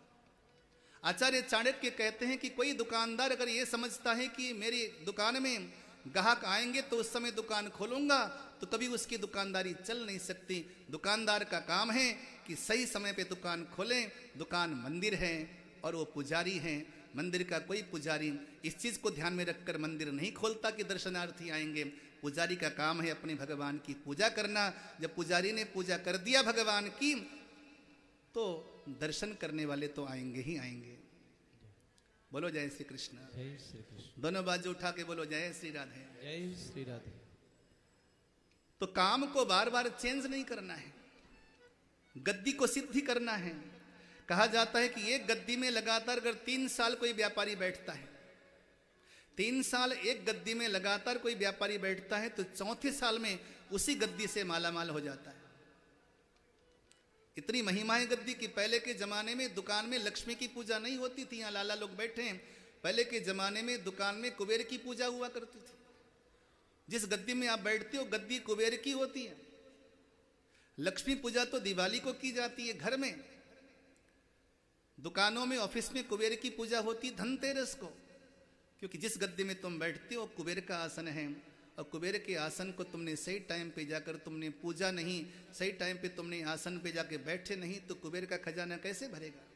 आचार्य चाणक्य कहते हैं कि कोई दुकानदार अगर ये समझता है कि मेरी दुकान में ग्राहक आएंगे तो उस समय दुकान खोलूंगा, तो कभी उसकी दुकानदारी चल नहीं सकती। दुकानदार का काम है कि सही समय पे दुकान खोलें। दुकान मंदिर है और वो पुजारी हैं। मंदिर का कोई पुजारी इस चीज को ध्यान में रखकर मंदिर नहीं खोलता कि दर्शनार्थी आएंगे। पुजारी का काम है अपने भगवान की पूजा करना। जब पुजारी ने पूजा कर दिया भगवान की, तो दर्शन करने वाले तो आएंगे ही आएंगे। बोलो जय श्री कृष्ण। जय श्री कृष्ण। दोनों बाजू उठा के बोलो जय श्री राधे। जय श्री राधे। तो काम को बार बार चेंज नहीं करना है, गद्दी को सिद्धि करना है। कहा जाता है कि एक गद्दी में लगातार अगर 3 साल कोई व्यापारी बैठता है, 3 साल एक गद्दी में लगातार कोई व्यापारी बैठता है, तो 4थे साल में उसी गद्दी से मालामाल हो जाता है। इतनी महिमा है गद्दी की। पहले के जमाने में दुकान में लक्ष्मी की पूजा नहीं होती थी। यहाँ लाला लोग बैठे हैं। पहले के जमाने में दुकान में कुबेर की पूजा हुआ करती थी। जिस गद्दी में आप बैठते हो गद्दी कुबेर की होती है। लक्ष्मी पूजा तो दिवाली को की जाती है घर में। दुकानों में, ऑफिस में कुबेर की पूजा होती धनतेरस को, क्योंकि जिस गद्दी में तुम बैठते हो कुबेर का आसन है। और कुबेर के आसन को तुमने सही टाइम पे जाकर तुमने पूजा नहीं, सही टाइम पे तुमने आसन पे जाके बैठे नहीं, तो कुबेर का खजाना कैसे भरेगा।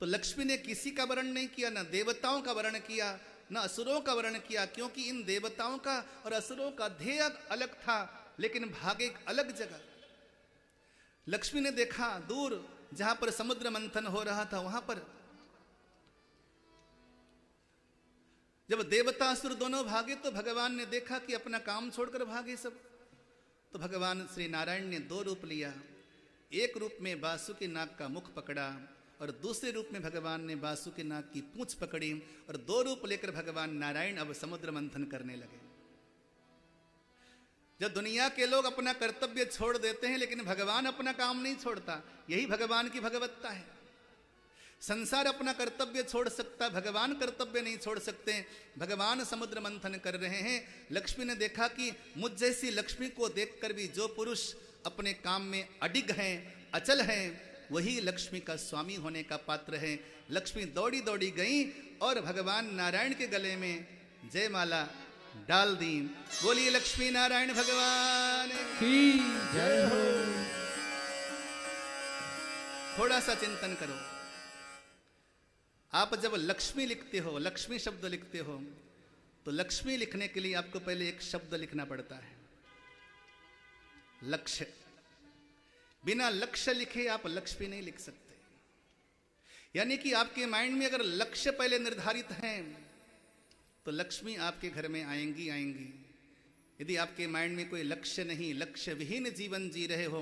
तो लक्ष्मी ने किसी का वर्ण नहीं किया, ना देवताओं का वर्ण किया, ना असुरों का वर्ण किया, क्योंकि इन देवताओं का और असुरों का ध्येय अलग था, लेकिन भाग एक अलग जगह। लक्ष्मी ने देखा दूर जहां पर समुद्र मंथन हो रहा था, वहां पर जब देवता असुर दोनों भागे तो भगवान ने देखा कि अपना काम छोड़कर भागे सब। तो भगवान श्री नारायण ने 2 रूप लिया। एक रूप में वासुकी नाग का मुख पकड़ा और दूसरे रूप में भगवान ने वासुकी नाग की पूंछ पकड़ी, और 2 रूप लेकर भगवान नारायण अब समुद्र मंथन करने लगे। जब दुनिया के लोग अपना कर्तव्य छोड़ देते हैं, लेकिन भगवान अपना काम नहीं छोड़ता। यही भगवान की भगवत्ता है। संसार अपना कर्तव्य छोड़ सकता, भगवान कर्तव्य नहीं छोड़ सकते। भगवान समुद्र मंथन कर रहे हैं। लक्ष्मी ने देखा कि मुझ जैसी लक्ष्मी को देखकर भी जो पुरुष अपने काम में अडिग हैं, अचल हैं, वही लक्ष्मी का स्वामी होने का पात्र है। लक्ष्मी दौड़ी दौड़ी गई और भगवान नारायण के गले में जयमाला डाल दी। बोलिए लक्ष्मी नारायण भगवान की जय हो। थोड़ा सा चिंतन करो। आप जब लक्ष्मी लिखते हो, लक्ष्मी शब्द लिखते हो, तो लक्ष्मी लिखने के लिए आपको पहले एक शब्द लिखना पड़ता है, लक्ष्य। बिना लक्ष्य लिखे आप लक्ष्मी नहीं लिख सकते। यानी कि आपके माइंड में अगर लक्ष्य पहले निर्धारित है तो लक्ष्मी आपके घर में आएंगी आएंगी। यदि आपके माइंड में कोई लक्ष्य नहीं, लक्ष्य विहीन जीवन जी रहे हो,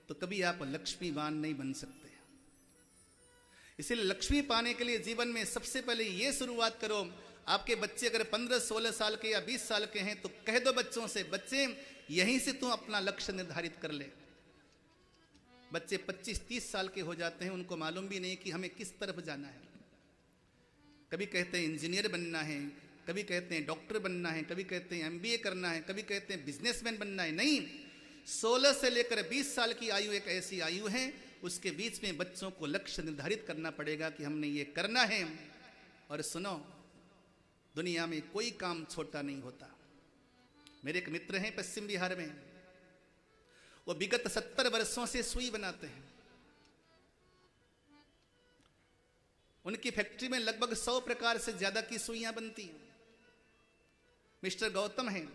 तो कभी आप लक्ष्मीवान नहीं बन सकते। इसलिए लक्ष्मी पाने के लिए जीवन में सबसे पहले ये शुरुआत करो। आपके बच्चे अगर 15-16 साल के या 20 साल के हैं तो कह दो बच्चों से, बच्चे यहीं से तू अपना लक्ष्य निर्धारित कर ले। बच्चे 25-30 साल के हो जाते हैं, उनको मालूम भी नहीं कि हमें किस तरफ जाना है। कभी कहते हैं इंजीनियर बनना है, कभी कहते हैं डॉक्टर बनना है, कभी कहते हैं MBA करना है, कभी कहते हैं बिजनेसमैन बनना है। नहीं, 16 से लेकर 20 साल की आयु एक ऐसी आयु है, उसके बीच में बच्चों को लक्ष्य निर्धारित करना पड़ेगा कि हमने ये करना है। और सुनो, दुनिया में कोई काम छोटा नहीं होता। मेरे एक मित्र हैं पश्चिम बिहार में, वो विगत 70 वर्षों से सुई बनाते हैं। उनकी फैक्ट्री में लगभग 100 प्रकार से ज्यादा की सुइयां बनती हैं। मिस्टर गौतम हैं,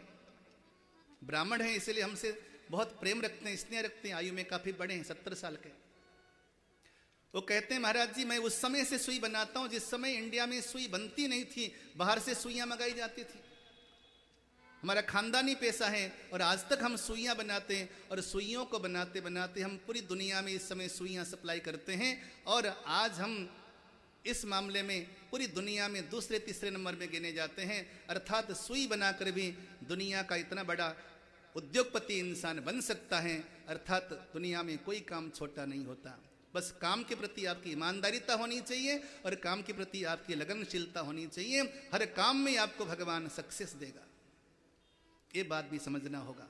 ब्राह्मण हैं, इसलिए हमसे बहुत प्रेम रखते हैं, स्नेह रखते हैं, आयु में काफी बड़े हैं, 70 साल के। वो कहते हैं महाराज जी मैं उस समय से सुई बनाता हूं जिस समय इंडिया में सुई बनती नहीं थी, बाहर से सुइयां मंगाई जाती थी। हमारा खानदानी पेशा है और आज तक हम सुइयां बनाते हैं, और सुइयों को बनाते बनाते हम पूरी दुनिया में इस समय सुइयां सप्लाई करते हैं। और आज हम इस मामले में पूरी दुनिया में दूसरे तीसरे नंबर में गिने जाते हैं। अर्थात सुई बनाकर भी दुनिया का इतना बड़ा उद्योगपति इंसान बन सकता है। अर्थात दुनिया में कोई काम छोटा नहीं होता। बस काम के प्रति आपकी ईमानदारीता होनी चाहिए और काम के प्रति आपकी लगनशीलता होनी चाहिए। हर काम में आपको भगवान सक्सेस देगा, ये बात भी समझना होगा।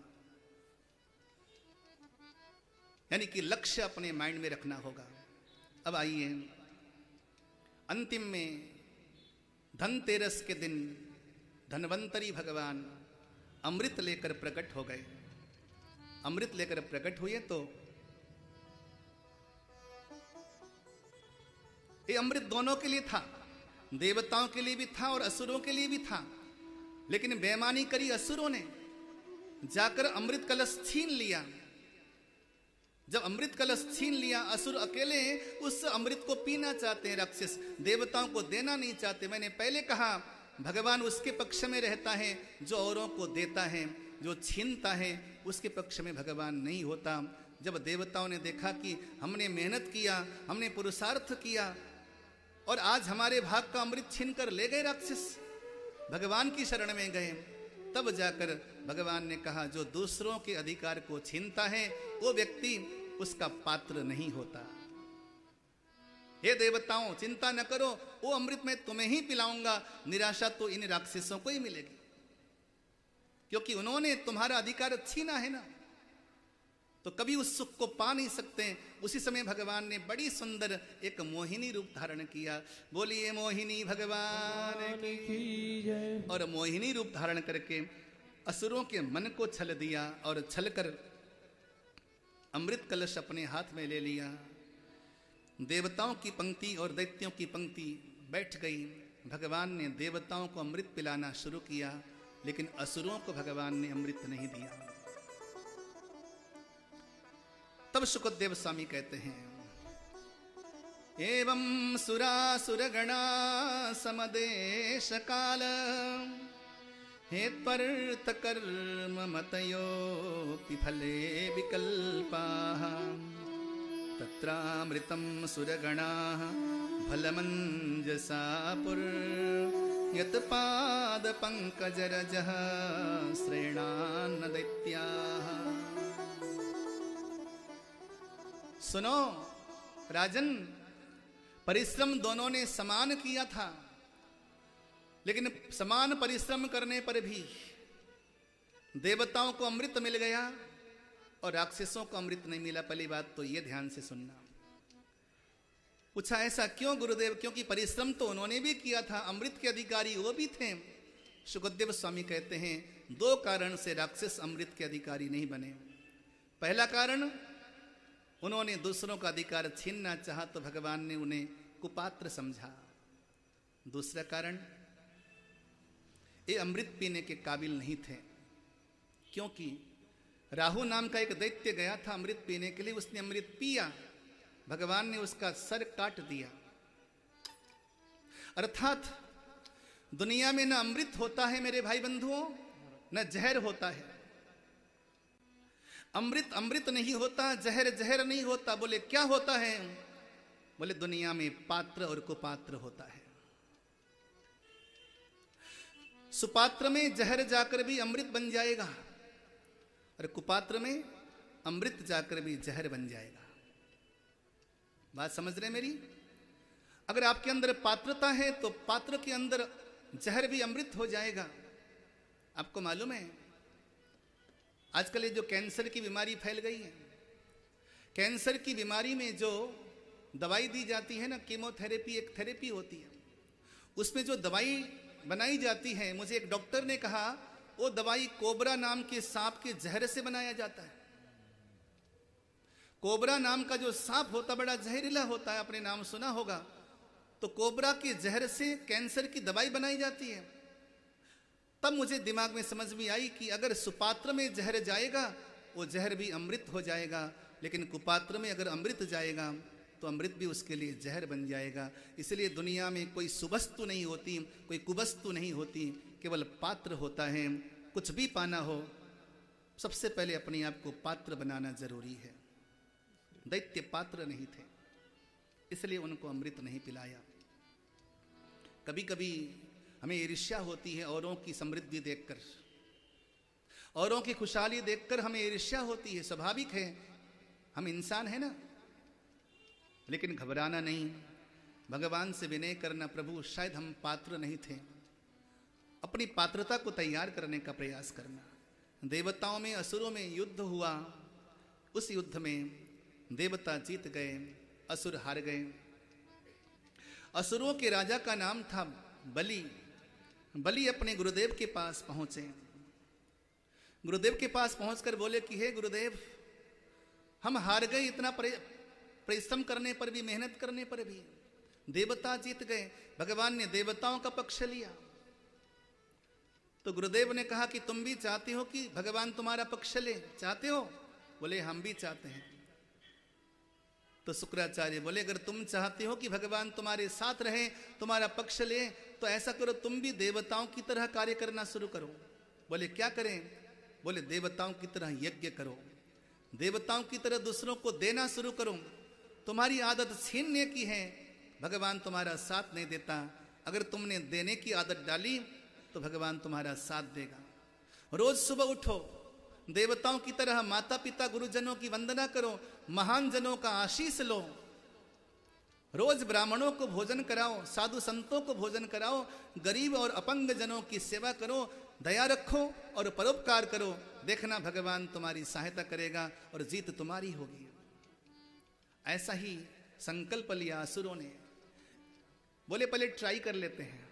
यानी कि लक्ष्य अपने माइंड में रखना होगा। अब आइए अंतिम में धनतेरस के दिन धन्वंतरी भगवान अमृत लेकर प्रकट हो गए। अमृत लेकर प्रकट हुए तो ये अमृत दोनों के लिए था, देवताओं के लिए भी था और असुरों के लिए भी था। लेकिन बेईमानी करी असुरों ने, जाकर अमृत कलश छीन लिया। जब अमृत कलश छीन लिया, असुर अकेले उस अमृत को पीना चाहते हैं, राक्षस देवताओं को देना नहीं चाहते। मैंने पहले कहा भगवान उसके पक्ष में रहता है जो औरों को देता है, जो छीनता है उसके पक्ष में भगवान नहीं होता। जब देवताओं ने देखा कि हमने मेहनत किया, हमने पुरुषार्थ किया और आज हमारे भाग का अमृत छीन कर ले गए राक्षस, भगवान की शरण में गए, तब जाकर भगवान ने कहा जो दूसरों के अधिकार को छीनता है वो व्यक्ति उसका पात्र नहीं होता। हे देवताओं चिंता न करो, वो अमृत मैं तुम्हें ही पिलाऊंगा, निराशा तो इन राक्षसों को ही मिलेगी, क्योंकि उन्होंने तुम्हारा अधिकार छीना है ना, तो कभी उस सुख को पा नहीं सकते। उसी समय भगवान ने बड़ी सुंदर एक मोहिनी रूप धारण किया। बोलिए मोहिनी भगवान की जय। और मोहिनी रूप धारण करके असुरों के मन को छल दिया और छल कर अमृत कलश अपने हाथ में ले लिया। देवताओं की पंक्ति और दैत्यों की पंक्ति बैठ गई। भगवान ने देवताओं को अमृत पिलाना शुरू किया, लेकिन असुरों को भगवान ने अमृत नहीं दिया। तब सुखदेव स्वामी कहते हैं एवं सुरासुर गणा समदेश काल हेत्वर्थ कर्म मतयो फले विकल्पाः तत्रामृतं सुरगणाः फलमंजसा पुर यत्पाद पंकजरजः श्रेणान्न दैत्याः। सुनो राजन, परिश्रम दोनों ने समान किया था, लेकिन समान परिश्रम करने पर भी देवताओं को अमृत मिल गया और राक्षसों को अमृत नहीं मिला। पहली बात तो ये ध्यान से सुनना। पूछा ऐसा क्यों गुरुदेव? क्योंकि परिश्रम तो उन्होंने भी किया था, अमृत के अधिकारी वो भी थे। सुखदेव स्वामी कहते हैं 2 कारण से राक्षस अमृत के अधिकारी नहीं बने। पहला कारण, उन्होंने दूसरों का अधिकार छीनना चाहा तो भगवान ने उन्हें कुपात्र समझा। दूसरा कारण, ये अमृत पीने के काबिल नहीं थे, क्योंकि राहु नाम का एक दैत्य गया था अमृत पीने के लिए, उसने अमृत पिया, भगवान ने उसका सर काट दिया। अर्थात दुनिया में न अमृत होता है मेरे भाई बंधुओं, न जहर होता है। अमृत अमृत नहीं होता, जहर जहर नहीं होता। बोले क्या होता है? बोले दुनिया में पात्र और कुपात्र होता है। सुपात्र में जहर जाकर भी अमृत बन जाएगा और कुपात्र में अमृत जाकर भी जहर बन जाएगा। बात समझ रहे मेरी? अगर आपके अंदर पात्रता है तो पात्र के अंदर जहर भी अमृत हो जाएगा। आपको मालूम है आजकल ये जो कैंसर की बीमारी फैल गई है, कैंसर की बीमारी में जो दवाई दी जाती है ना, कीमोथेरेपी एक थेरेपी होती है, उसमें जो दवाई बनाई जाती हैं, मुझे एक डॉक्टर ने कहा वो दवाई कोबरा नाम के सांप के जहर से बनाया जाता है। कोबरा नाम का जो सांप होता बड़ा जहरीला होता है, आपने नाम सुना होगा। तो कोबरा के जहर से कैंसर की दवाई बनाई जाती है। तब मुझे दिमाग में समझ में आई कि अगर सुपात्र में जहर जाएगा वो जहर भी अमृत हो जाएगा, लेकिन कुपात्र में अगर अमृत जाएगा तो अमृत भी उसके लिए जहर बन जाएगा। इसलिए दुनिया में कोई सुवस्तु नहीं होती, कोई कुवस्तु नहीं होती, केवल पात्र होता है। कुछ भी पाना हो सबसे पहले अपने आप को पात्र बनाना जरूरी है। दैत्य पात्र नहीं थे, इसलिए उनको अमृत नहीं पिलाया। कभी कभी हमें ईर्ष्या होती है औरों की समृद्धि देखकर, औरों की खुशहाली देखकर हमें ईर्ष्या होती है, स्वाभाविक है, हम इंसान हैं ना। लेकिन घबराना नहीं, भगवान से विनय करना, प्रभु शायद हम पात्र नहीं थे, अपनी पात्रता को तैयार करने का प्रयास करना। देवताओं में असुरों में युद्ध हुआ, उस युद्ध में देवता जीत गए, असुर हार गए। असुरों के राजा का नाम था बलि। बलि अपने गुरुदेव के पास पहुंचे। गुरुदेव के पास पहुंचकर बोले कि हे गुरुदेव, हम हार गए, इतना परिश्रम करने पर भी, मेहनत करने पर भी। देवता जीत गए, भगवान ने देवताओं का पक्ष लिया। तो गुरुदेव ने कहा कि तुम भी चाहते हो कि भगवान तुम्हारा पक्ष ले, चाहते हो? बोले हम भी चाहते हैं। तो शुक्राचार्य बोले अगर तुम चाहते हो कि भगवान तुम्हारे साथ रहे, तुम्हारा पक्ष ले, तो ऐसा करो तुम भी देवताओं की तरह कार्य करना शुरू करो। बोले क्या करें? बोले देवताओं की तरह यज्ञ करो, देवताओं की तरह दूसरों को देना शुरू करो। तुम्हारी आदत छीनने की है, भगवान तुम्हारा साथ नहीं देता। अगर तुमने देने की आदत डाली तो भगवान तुम्हारा साथ देगा। रोज सुबह उठो, देवताओं की तरह माता पिता गुरुजनों की वंदना करो, महान जनों का आशीष लो। रोज ब्राह्मणों को भोजन कराओ, साधु संतों को भोजन कराओ, गरीब और अपंग जनों की सेवा करो, दया रखो और परोपकार करो। देखना भगवान तुम्हारी सहायता करेगा और जीत तुम्हारी होगी। ऐसा ही संकल्प लिया असुरों ने। बोले पहले ट्राई कर लेते हैं।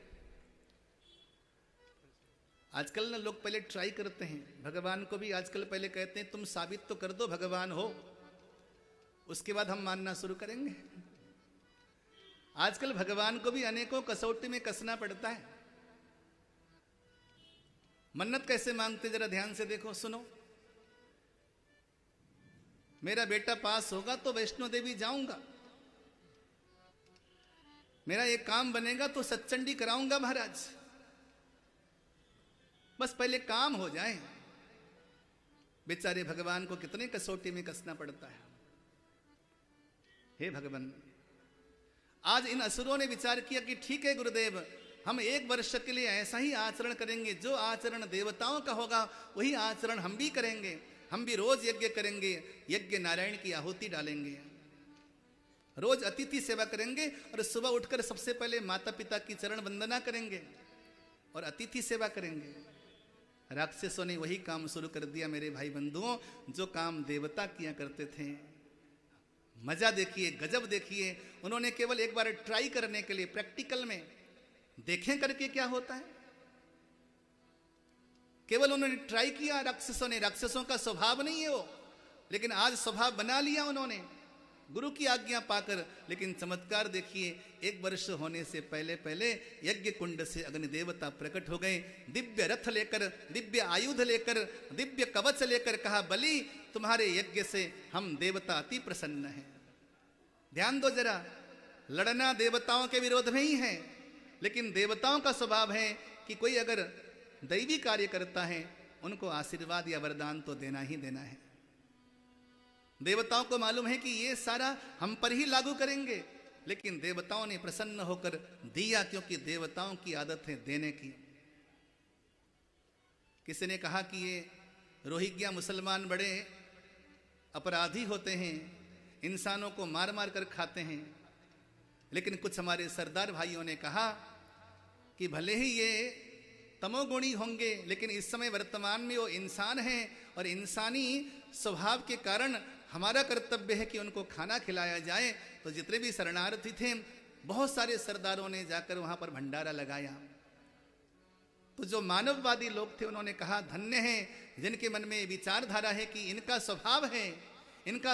आजकल ना लोग पहले ट्राई करते हैं, भगवान को भी आजकल पहले कहते हैं तुम साबित तो कर दो भगवान हो, उसके बाद हम मानना शुरू करेंगे। आजकल भगवान को भी अनेकों कसौटी में कसना पड़ता है। मन्नत कैसे मांगते जरा ध्यान से देखो, सुनो। मेरा बेटा पास होगा तो वैष्णो देवी जाऊंगा, मेरा एक काम बनेगा तो सत्चंडी कराऊंगा महाराज। बस पहले काम हो जाए। बेचारे भगवान को कितने कसौटी में कसना पड़ता है। हे भगवान, आज इन असुरों ने विचार किया कि ठीक है गुरुदेव, हम 1 वर्ष के लिए ऐसा ही आचरण करेंगे, जो आचरण देवताओं का होगा वही आचरण हम भी करेंगे। हम भी रोज यज्ञ करेंगे, यज्ञ नारायण की आहुति डालेंगे, रोज अतिथि सेवा करेंगे और सुबह उठकर सबसे पहले माता पिता की चरण वंदना करेंगे और अतिथि सेवा करेंगे। राक्षसों ने वही काम शुरू कर दिया मेरे भाई बंधुओं, जो काम देवता किया करते थे। मजा देखिए, गजब देखिए। उन्होंने केवल एक बार ट्राई करने के लिए, प्रैक्टिकल में देखें करके क्या होता है, केवल उन्होंने ट्राई किया। राक्षसों ने, राक्षसों का स्वभाव नहीं है वो, लेकिन आज स्वभाव बना लिया उन्होंने गुरु की आज्ञा पाकर। लेकिन चमत्कार देखिए, 1 वर्ष होने से पहले पहले यज्ञ कुंड से अग्नि देवता प्रकट हो गए, दिव्य रथ लेकर, दिव्य आयुध लेकर, दिव्य कवच लेकर। कहा बलि, तुम्हारे यज्ञ से हम देवता अति प्रसन्न हैं। ध्यान दो जरा, लड़ना देवताओं के विरोध में ही है, लेकिन देवताओं का स्वभाव है कि कोई अगर दैवी कार्य करता है उनको आशीर्वाद या वरदान तो देना ही देना है। देवताओं को मालूम है कि ये सारा हम पर ही लागू करेंगे, लेकिन देवताओं ने प्रसन्न होकर दिया, क्योंकि देवताओं की आदत है देने की। किसी ने कहा कि ये रोहिंग्या मुसलमान बड़े अपराधी होते हैं, इंसानों को मार मार कर खाते हैं। लेकिन कुछ हमारे सरदार भाइयों ने कहा कि भले ही ये तमोगुणी होंगे, लेकिन इस समय वर्तमान में वो इंसान हैं और इंसानी स्वभाव के कारण हमारा कर्तव्य है कि उनको खाना खिलाया जाए। तो जितने भी शरणार्थी थे, बहुत सारे सरदारों ने जाकर वहाँ पर भंडारा लगाया। तो जो मानववादी लोग थे उन्होंने कहा धन्य है जिनके मन में विचारधारा है कि इनका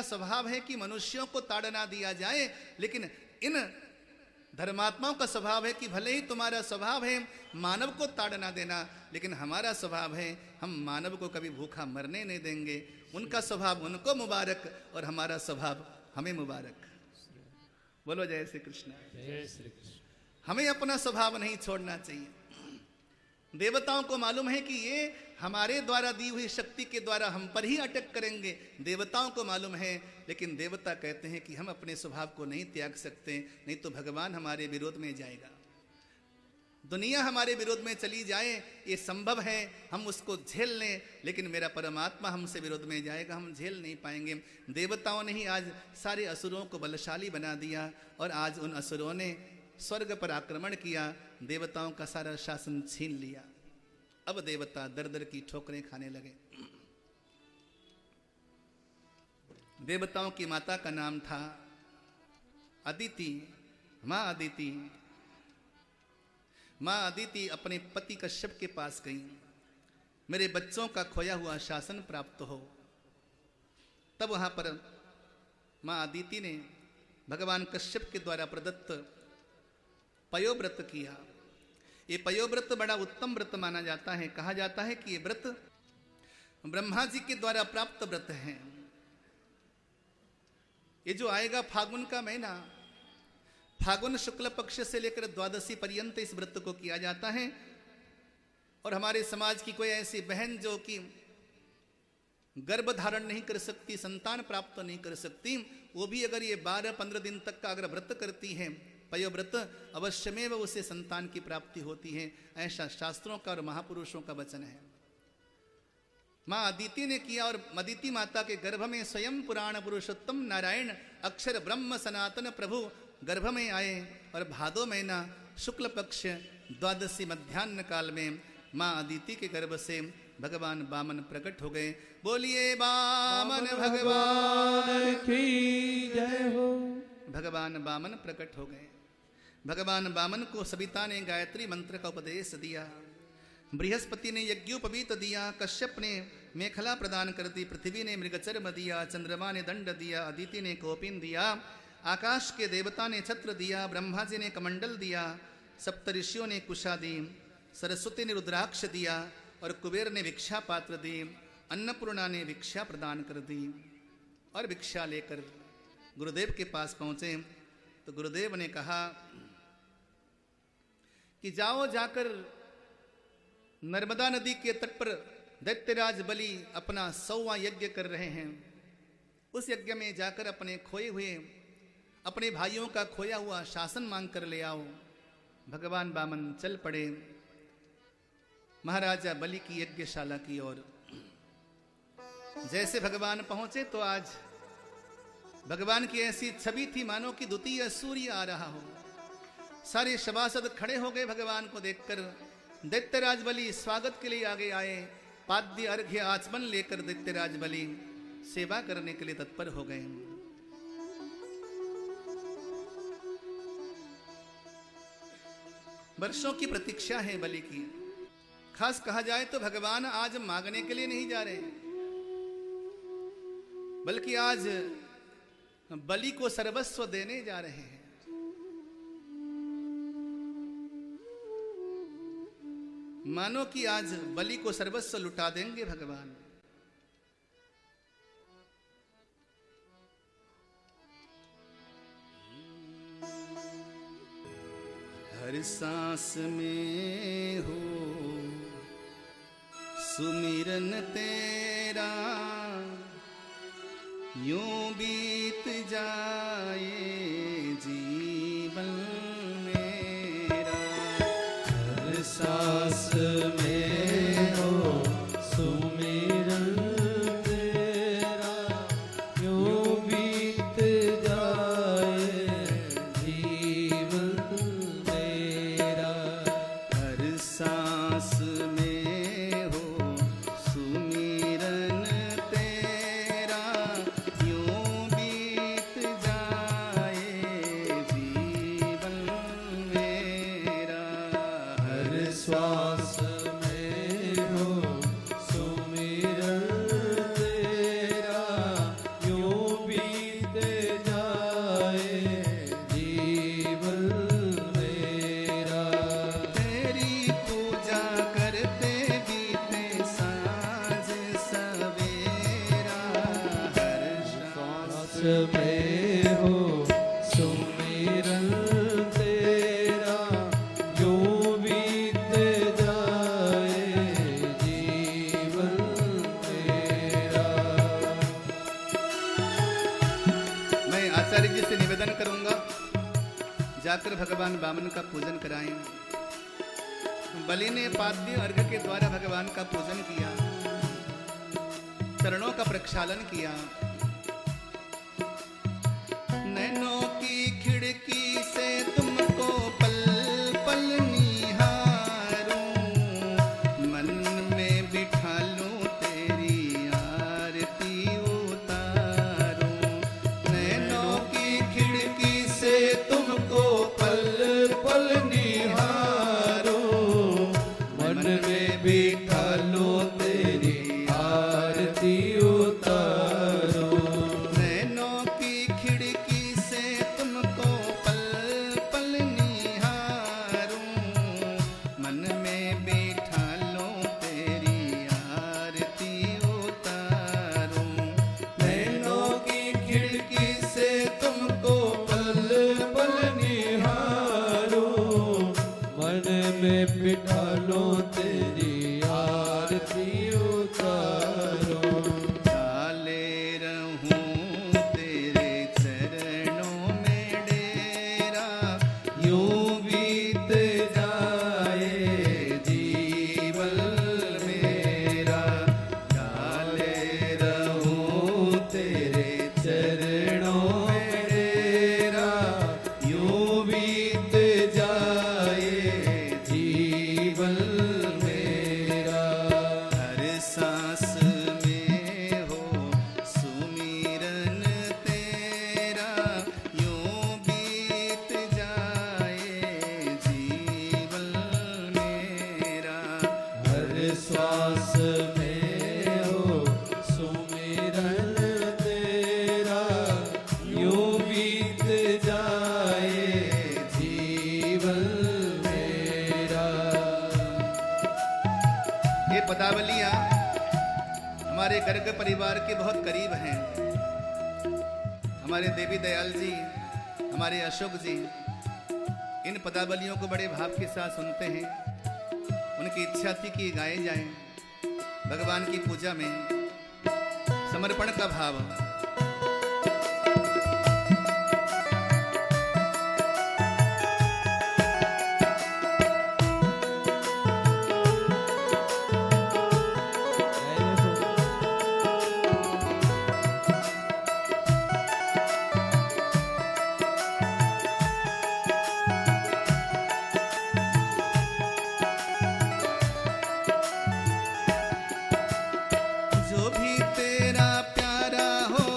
स्वभाव है कि मनुष्यों को ताड़ना दिया जाए, लेकिन इन धर्मात्माओं का स्वभाव है कि भले ही तुम्हारा स्वभाव है मानव को ताड़ना देना, लेकिन हमारा स्वभाव है हम मानव को कभी भूखा मरने नहीं देंगे। उनका स्वभाव उनको मुबारक और हमारा स्वभाव हमें मुबारक। बोलो जय श्री कृष्ण। जय श्री कृष्ण। हमें अपना स्वभाव नहीं छोड़ना चाहिए। देवताओं को मालूम है कि ये हमारे द्वारा दी हुई शक्ति के द्वारा हम पर ही अटक करेंगे, देवताओं को मालूम है, लेकिन देवता कहते हैं कि हम अपने स्वभाव को नहीं त्याग सकते, नहीं तो भगवान हमारे विरोध में जाएगा। दुनिया हमारे विरोध में चली जाए ये संभव है, हम उसको झेल लें, लेकिन मेरा परमात्मा हमसे विरोध में जाएगा, हम झेल नहीं पाएंगे। देवताओं ने ही आज सारे असुरों को बलशाली बना दिया और आज उन असुरों ने स्वर्ग पर आक्रमण किया, देवताओं का सारा शासन छीन लिया। अब देवता दर दर की ठोकरें खाने लगे। देवताओं की माता का नाम था अदिति। मां अदिति अपने पति कश्यप के पास गई, मेरे बच्चों का खोया हुआ शासन प्राप्त हो। तब वहां पर मां अदिति ने भगवान कश्यप के द्वारा प्रदत्त पयोव्रत किया। ये पयोव्रत बड़ा उत्तम व्रत माना जाता है। कहा जाता है कि ये व्रत ब्रह्मा जी के द्वारा प्राप्त व्रत है। ये जो आएगा फागुन का महीना, फागुन शुक्ल पक्ष से लेकर द्वादशी पर्यंत इस व्रत को किया जाता है। और हमारे समाज की कोई ऐसी बहन जो कि गर्भ धारण नहीं कर सकती, संतान प्राप्त नहीं कर सकती, वो भी अगर ये 12-15 दिन तक का अगर व्रत करती है पयोव्रत, अवश्यमेव उसे संतान की प्राप्ति होती है। ऐसा शास्त्रों का और महापुरुषों का वचन है। मां अदिति ने किया और अदिति माता के गर्भ में स्वयं पुराण पुरुषोत्तम नारायण अक्षर ब्रह्म सनातन प्रभु गर्भ में आए। और भादो महीना शुक्ल पक्ष द्वादशी मध्याह्न काल में मां अदिति के गर्भ से भगवान वामन प्रकट हो गए। बोलिए वामन भगवान की जय हो। भगवान वामन प्रकट हो गए। भगवान वामन को सविता ने गायत्री मंत्र का उपदेश दिया, बृहस्पति ने यज्ञोपवीत दिया, कश्यप ने मेखला प्रदान कर दी, पृथ्वी ने मृगचर्म दिया, चंद्रमा ने दंड दिया, अदिति ने कौपिन दिया, आकाश के देवता ने छत्र दिया, ब्रह्मा जी ने कमंडल दिया, सप्तऋषियों ने कुशा दी, सरस्वती ने रुद्राक्ष दिया और कुबेर ने भिक्षा पात्र दी, अन्नपूर्णा ने भिक्षा प्रदान कर दी। और भिक्षा लेकर गुरुदेव के पास पहुंचे तो गुरुदेव ने कहा कि जाओ जाकर नर्मदा नदी के तट पर दैत्यराज बलि अपना 100वां यज्ञ कर रहे हैं, उस यज्ञ में जाकर अपने खोए हुए अपने भाइयों का खोया हुआ शासन मांग कर ले आओ। भगवान वामन चल पड़े महाराजा बलि की यज्ञशाला की ओर। जैसे भगवान पहुंचे तो आज भगवान की ऐसी छवि थी मानो कि द्वितीय सूर्य आ रहा हो। सारे सभासद खड़े हो गए भगवान को देखकर। दैत्यराज बलि स्वागत के लिए आगे आए। पाद्य अर्घ्य आचमन लेकर दैत्यराज बलि सेवा करने के लिए तत्पर हो गए। वर्षों की प्रतीक्षा है बलि की। खास कहा जाए तो भगवान आज मांगने के लिए नहीं जा रहे, बल्कि आज बलि को सर्वस्व देने जा रहे हैं। मानो कि आज बलि को सर्वस्व लुटा देंगे भगवान। हर सांस में हो सुमिरन तेरा, यूं बीत जाए जीवन मेरा। हर सांस में हो सुमिरन तेरा, यूं बीत जाए जीवन मेरा। हर सांस में हो सुमिरन तेरा, यूं बीत जाए में हो सुमिरन तेरा, यूं बीत जाए जीवन मेरा। मैं आचार्य जी से निवेदन करूंगा, जाकर भगवान वामन का पूजन कराएं। बलि ने पाद्य अर्घ के द्वारा भगवान का पूजन किया, चरणों का प्रक्षालन किया। नैनों की खिड़की से तुमको पल पल निहारूं, मन में बिठा लूं तेरी आरती उतारूं। नैनों की खिड़की से तुमको पल पल निहारो, मन में बिठा लो तेरी आरती उतारो। नैनों की खिड़की से तुमको पल पल निहारूं, मन में बिठा लो तेरी आरती उतारूं। नैनों की खिड़की से तुमको पल पल निहारो, मन में बिठा लो तेरी आरती उतारो। डाले रहूं तेरे चरणों में डेरा, यूं बीत जाए जीवन मेरा। डाले रहूं तेरे चरणों में डेरा, यूं बीत जाए जीवन मेरा। हर सांस में हो सुमिरन तेरा, यूं बीत जाए जीवन मेरा। हर श्वास में हो सुमिरन तेरा, यूं बीत जाए जीवन मेरा। ये पदावलियां हमारे गर्ग परिवार के बहुत करीब हैं। हमारे देवी दयाल जी, हमारे अशोक जी इन पदावलियों को बड़े भाव के साथ सुनते हैं। उनकी इच्छा थी कि गाए जाएं भगवान की पूजा में, समर्पण का भाव। जो भी तेरा प्यारा हो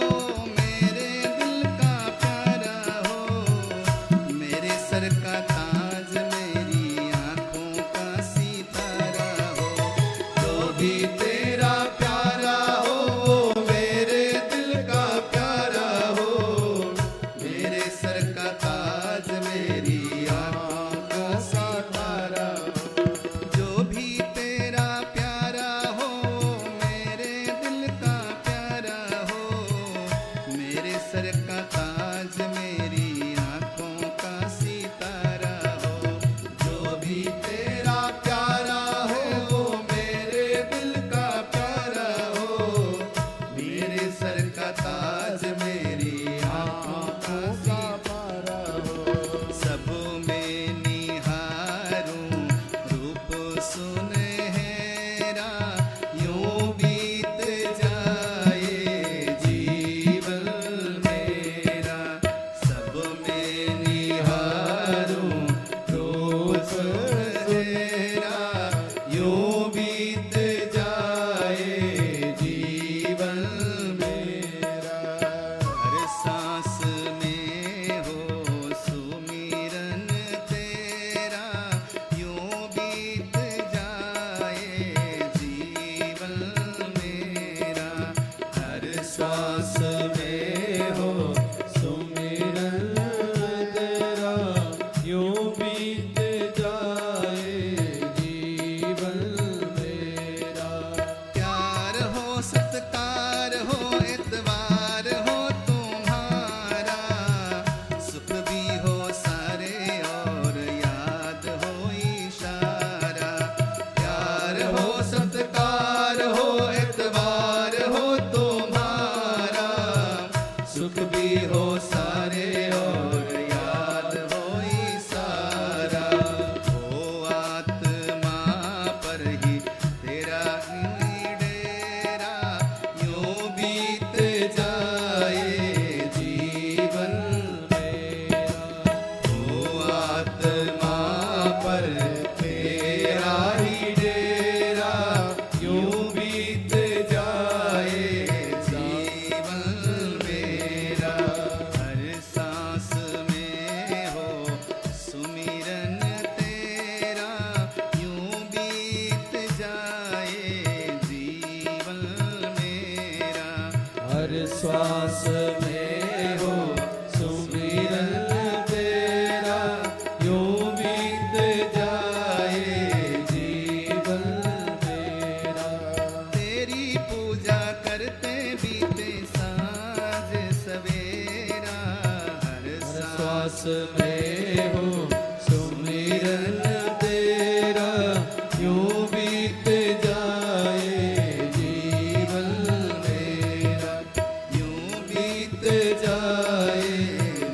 श्वास में हो सुमिरन तेरा, यूं बीत जाए जीवन मेरा। तेरी पूजा करते बीते साँझ सवेरा, हर श्वास में हो सुमिरन तेरा, यूं बीत जाए जीवन मेरा, यूं बीत जाए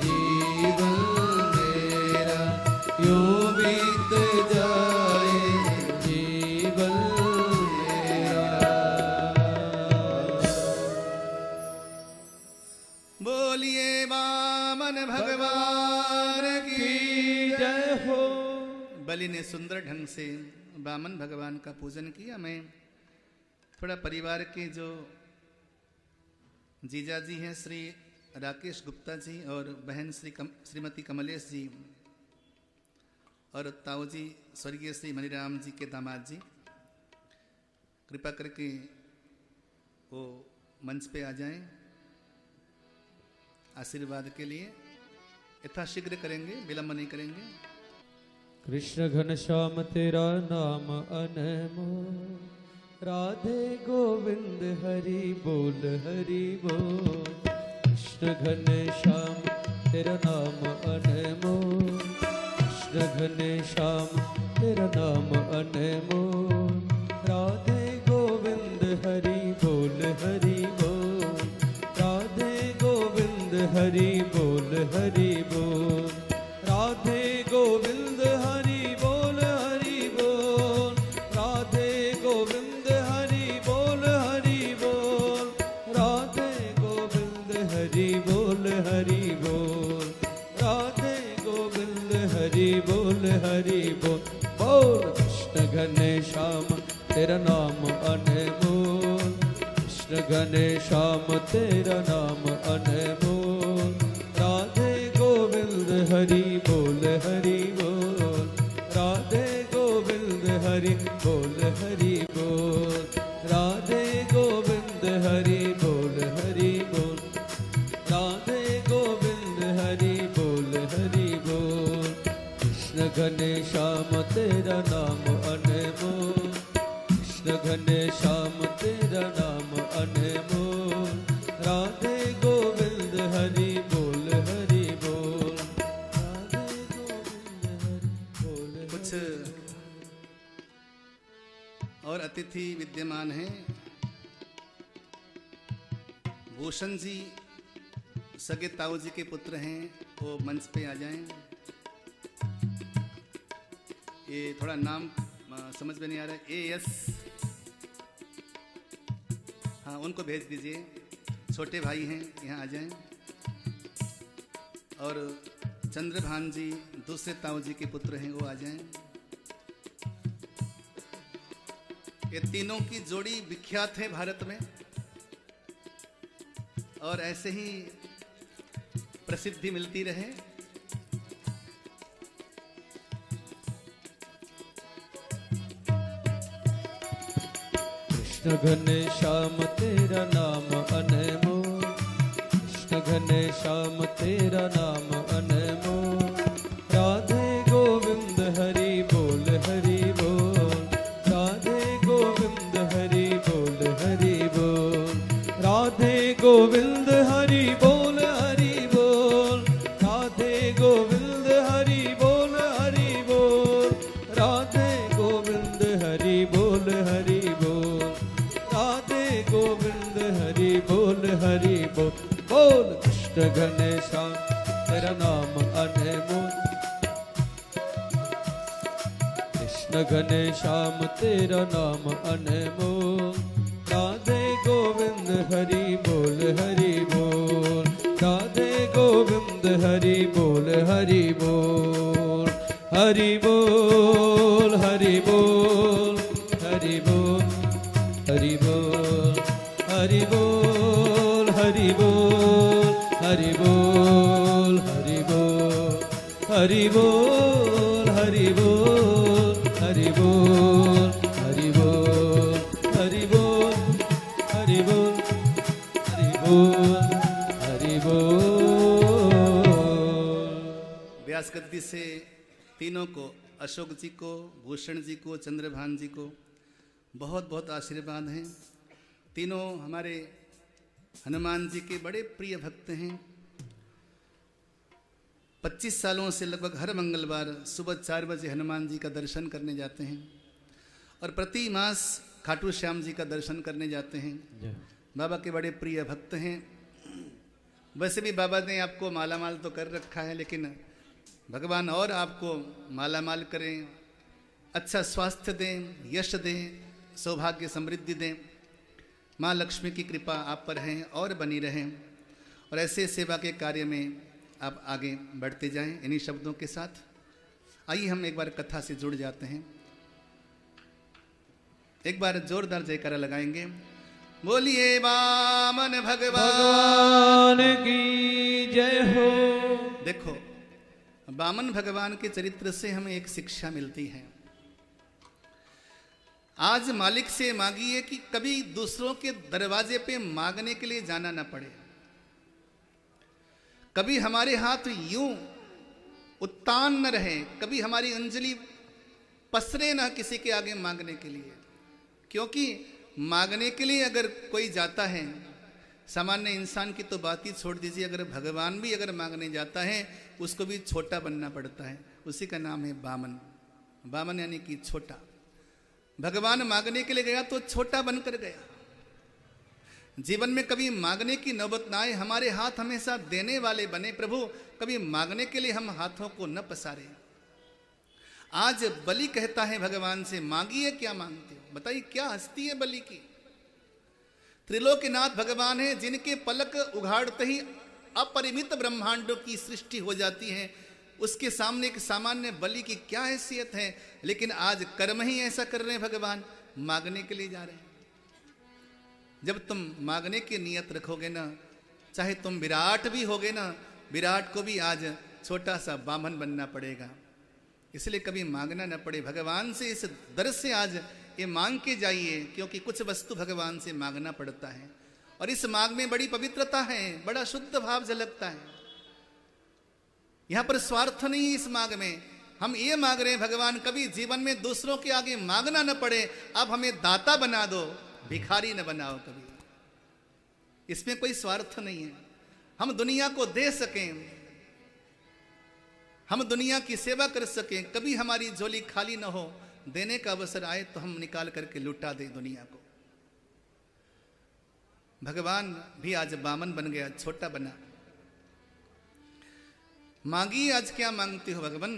जीवन मेरा, यूं बीत जाए जीवन मेरा। बोलिए वामन भगवान की जय हो। बलि ने सुंदर ढंग से वामन भगवान का पूजन किया। मैं थोड़ा परिवार के जो जीजा जी हैं श्री राकेश गुप्ता जी और बहन श्रीमती कमलेश जी और ताऊ जी स्वर्गीय श्री मणिराम जी के दामाद जी, कृपा करके वो मंच पे आ जाएं आशीर्वाद के लिए। यथाशीघ्र करेंगे, विलंब नहीं करेंगे। कृष्ण घनश्याम तेरा नाम अनमोल, राधे गोविंद हरि बोल हरि बोल। कृष्ण घनश्याम तेरा नाम अनमोल, कृष्ण घनश्याम तेरा नाम अनमोल, राधे गोविंद हरि बोल हरि बोल, राधे गोविंद हरि बोल हरि बोल, राधे गोविंद हरि बोल हरि बोल, राधे गोविंद हरि बोल हरि बोल, राधे गोविंद हरि बोल हरि बोल, राधे गोविंद हरि बोल हरि बोल। बोल कृष्ण घनश्याम तेरा नाम अनमोल, कृष्ण घनश्याम तेरा नाम अनमोल, राधे गोविंद हरि बोल हरि बोल, राधे गोविंद हरि बोल हरि बोल, राधे गोविंद हरि बोल हरि बोल, राधे गोविंद हरि बोल हरि बोल। कृष्ण घनश्याम तेरा नाम अनमोल, कृष्ण घनश्याम तेरा नाम अनमोल, राधे गोविंद हरि बोल हरि बोल, राधे गोविंद हरि बोल। कुछ और अतिथि विद्यमान हैं। भूषण जी सगे ताऊ जी के पुत्र हैं, वो मंच पे आ जाएं। ये थोड़ा नाम समझ में नहीं आ रहा है। AS, हाँ उनको भेज दीजिए। छोटे भाई हैं, यहाँ आ जाएं। और चंद्रभान जी दूसरे ताऊ जी के पुत्र हैं, वो आ जाएं। ये तीनों की जोड़ी विख्यात है भारत में और ऐसे ही प्रसिद्धि मिलती रहे। कृष्ण घनश्याम तेरा नाम अनमोल, कृष्ण घनश्याम तेरा नाम अनमोल, राधे गोविंद हरि बोल हरि बोल, राधे गोविंद हरि बोल हरि बोल, राधे गोविंद हरि बोल हरि बोल, राधे गोविंद हरि बोल हरि बोल, राधे गोविंद हरि बोल हरि बोल, राधे गोविंद हरि बोल हरि बोल। बोल कृष्ण घनश्याम तेरा नाम अनमोल, कृष्ण घनश्याम तेरा नाम अनमोल, राधे गोविंद हरि बोल हरि बोल, राधे गोविंद हरि बोल हरि बोल, हरि बोल हरि बोल हरि बोल, हरि बोल हरि बोल हरि बोल, हरि बोल हरि बोल, हरि बोल हरि बोल, हरि बोल हरि बोल, हरि बोल हरि बोल, हरि बोल। व्यास गद्दी से तीनों को, अशोक जी को, भूषण जी को, चंद्रभान जी को बहुत बहुत आशीर्वाद हैं। तीनों हमारे हनुमान जी के बड़े प्रिय भक्त हैं। 25 सालों से लगभग हर मंगलवार सुबह 4 बजे हनुमान जी का दर्शन करने जाते हैं और प्रति मास खाटू श्याम जी का दर्शन करने जाते हैं। बाबा के बड़े प्रिय भक्त हैं। वैसे भी बाबा ने आपको मालामाल तो कर रखा है, लेकिन भगवान और आपको मालामाल करें, अच्छा स्वास्थ्य दें, यश दें, सौभाग्य समृद्धि दें। माँ लक्ष्मी की कृपा आप पर है और बनी रहें और ऐसे सेवा के कार्य में आप आगे बढ़ते जाएं। इन्हीं शब्दों के साथ आइए हम एक बार कथा से जुड़ जाते हैं। एक बार जोरदार जयकारा लगाएंगे। बोलिए वामन भगवान की जय हो। देखो, वामन भगवान के चरित्र से हमें एक शिक्षा मिलती है। आज मालिक से मांगिए कि कभी दूसरों के दरवाजे पे मांगने के लिए जाना ना पड़े। कभी हमारे हाथ यूं उत्तान न रहे, कभी हमारी अंजलि पसरे ना किसी के आगे मांगने के लिए। क्योंकि मांगने के लिए अगर कोई जाता है, सामान्य इंसान की तो बात ही छोड़ दीजिए, अगर भगवान भी अगर मांगने जाता है उसको भी छोटा बनना पड़ता है। उसी का नाम है वामन। वामन यानी कि छोटा। भगवान मांगने के लिए गया तो छोटा बनकर गया। जीवन में कभी मांगने की नौबत ना आए, हमारे हाथ हमेशा देने वाले बने। प्रभु कभी मांगने के लिए हम हाथों को न पसारे। आज बलि कहता है भगवान से, मांगिए क्या मांगते हो, बताइए क्या हस्ती है बलि की। त्रिलोकनाथ भगवान है, जिनके पलक उघाड़ते ही अपरिमित ब्रह्मांडों की सृष्टि हो जाती है। उसके सामने एक सामान्य बलि की क्या हैसियत है। लेकिन आज कर्म ही ऐसा कर रहे हैं, भगवान मांगने के लिए जा रहे हैं। जब तुम मांगने की नियत रखोगे ना, चाहे तुम विराट भी होगे ना, विराट को भी आज छोटा सा वामन बनना पड़ेगा। इसलिए कभी मांगना न पड़े। भगवान से इस दर से आज ये मांग के जाइए, क्योंकि कुछ वस्तु भगवान से मांगना पड़ता है और इस मांग में बड़ी पवित्रता है, बड़ा शुद्ध भाव झलकता है। यहां पर स्वार्थ नहीं है। इस मांग में हम ये मांग रहे हैं, भगवान कभी जीवन में दूसरों के आगे मांगना न पड़े, अब हमें दाता बना दो, भिखारी न बनाओ कभी। इसमें कोई स्वार्थ नहीं है। हम दुनिया को दे सकें, हम दुनिया की सेवा कर सकें, कभी हमारी झोली खाली न हो। देने का अवसर आए तो हम निकाल करके लुटा दें दुनिया को। भगवान भी आज वामन बन गया, छोटा बना। मांगिए आज क्या मांगते हो भगवान।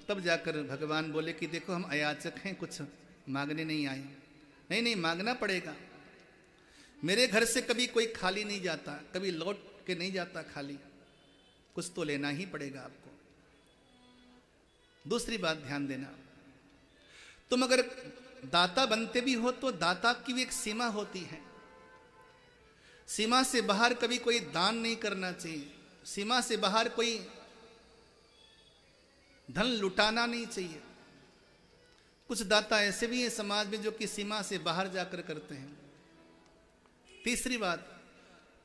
तब जाकर भगवान बोले कि देखो हम अयाचक हैं, कुछ मांगने नहीं आए। नहीं नहीं, मांगना पड़ेगा। मेरे घर से कभी कोई खाली नहीं जाता, कभी लौट के नहीं जाता खाली। कुछ तो लेना ही पड़ेगा आपको। दूसरी बात ध्यान देना, तुम अगर दाता बनते भी हो तो दाता की भी एक सीमा होती है। सीमा से बाहर कभी कोई दान नहीं करना चाहिए। सीमा से बाहर कोई धन लुटाना नहीं चाहिए। कुछ दाता ऐसे भी हैं समाज में जो कि सीमा से बाहर जाकर करते हैं। तीसरी बात,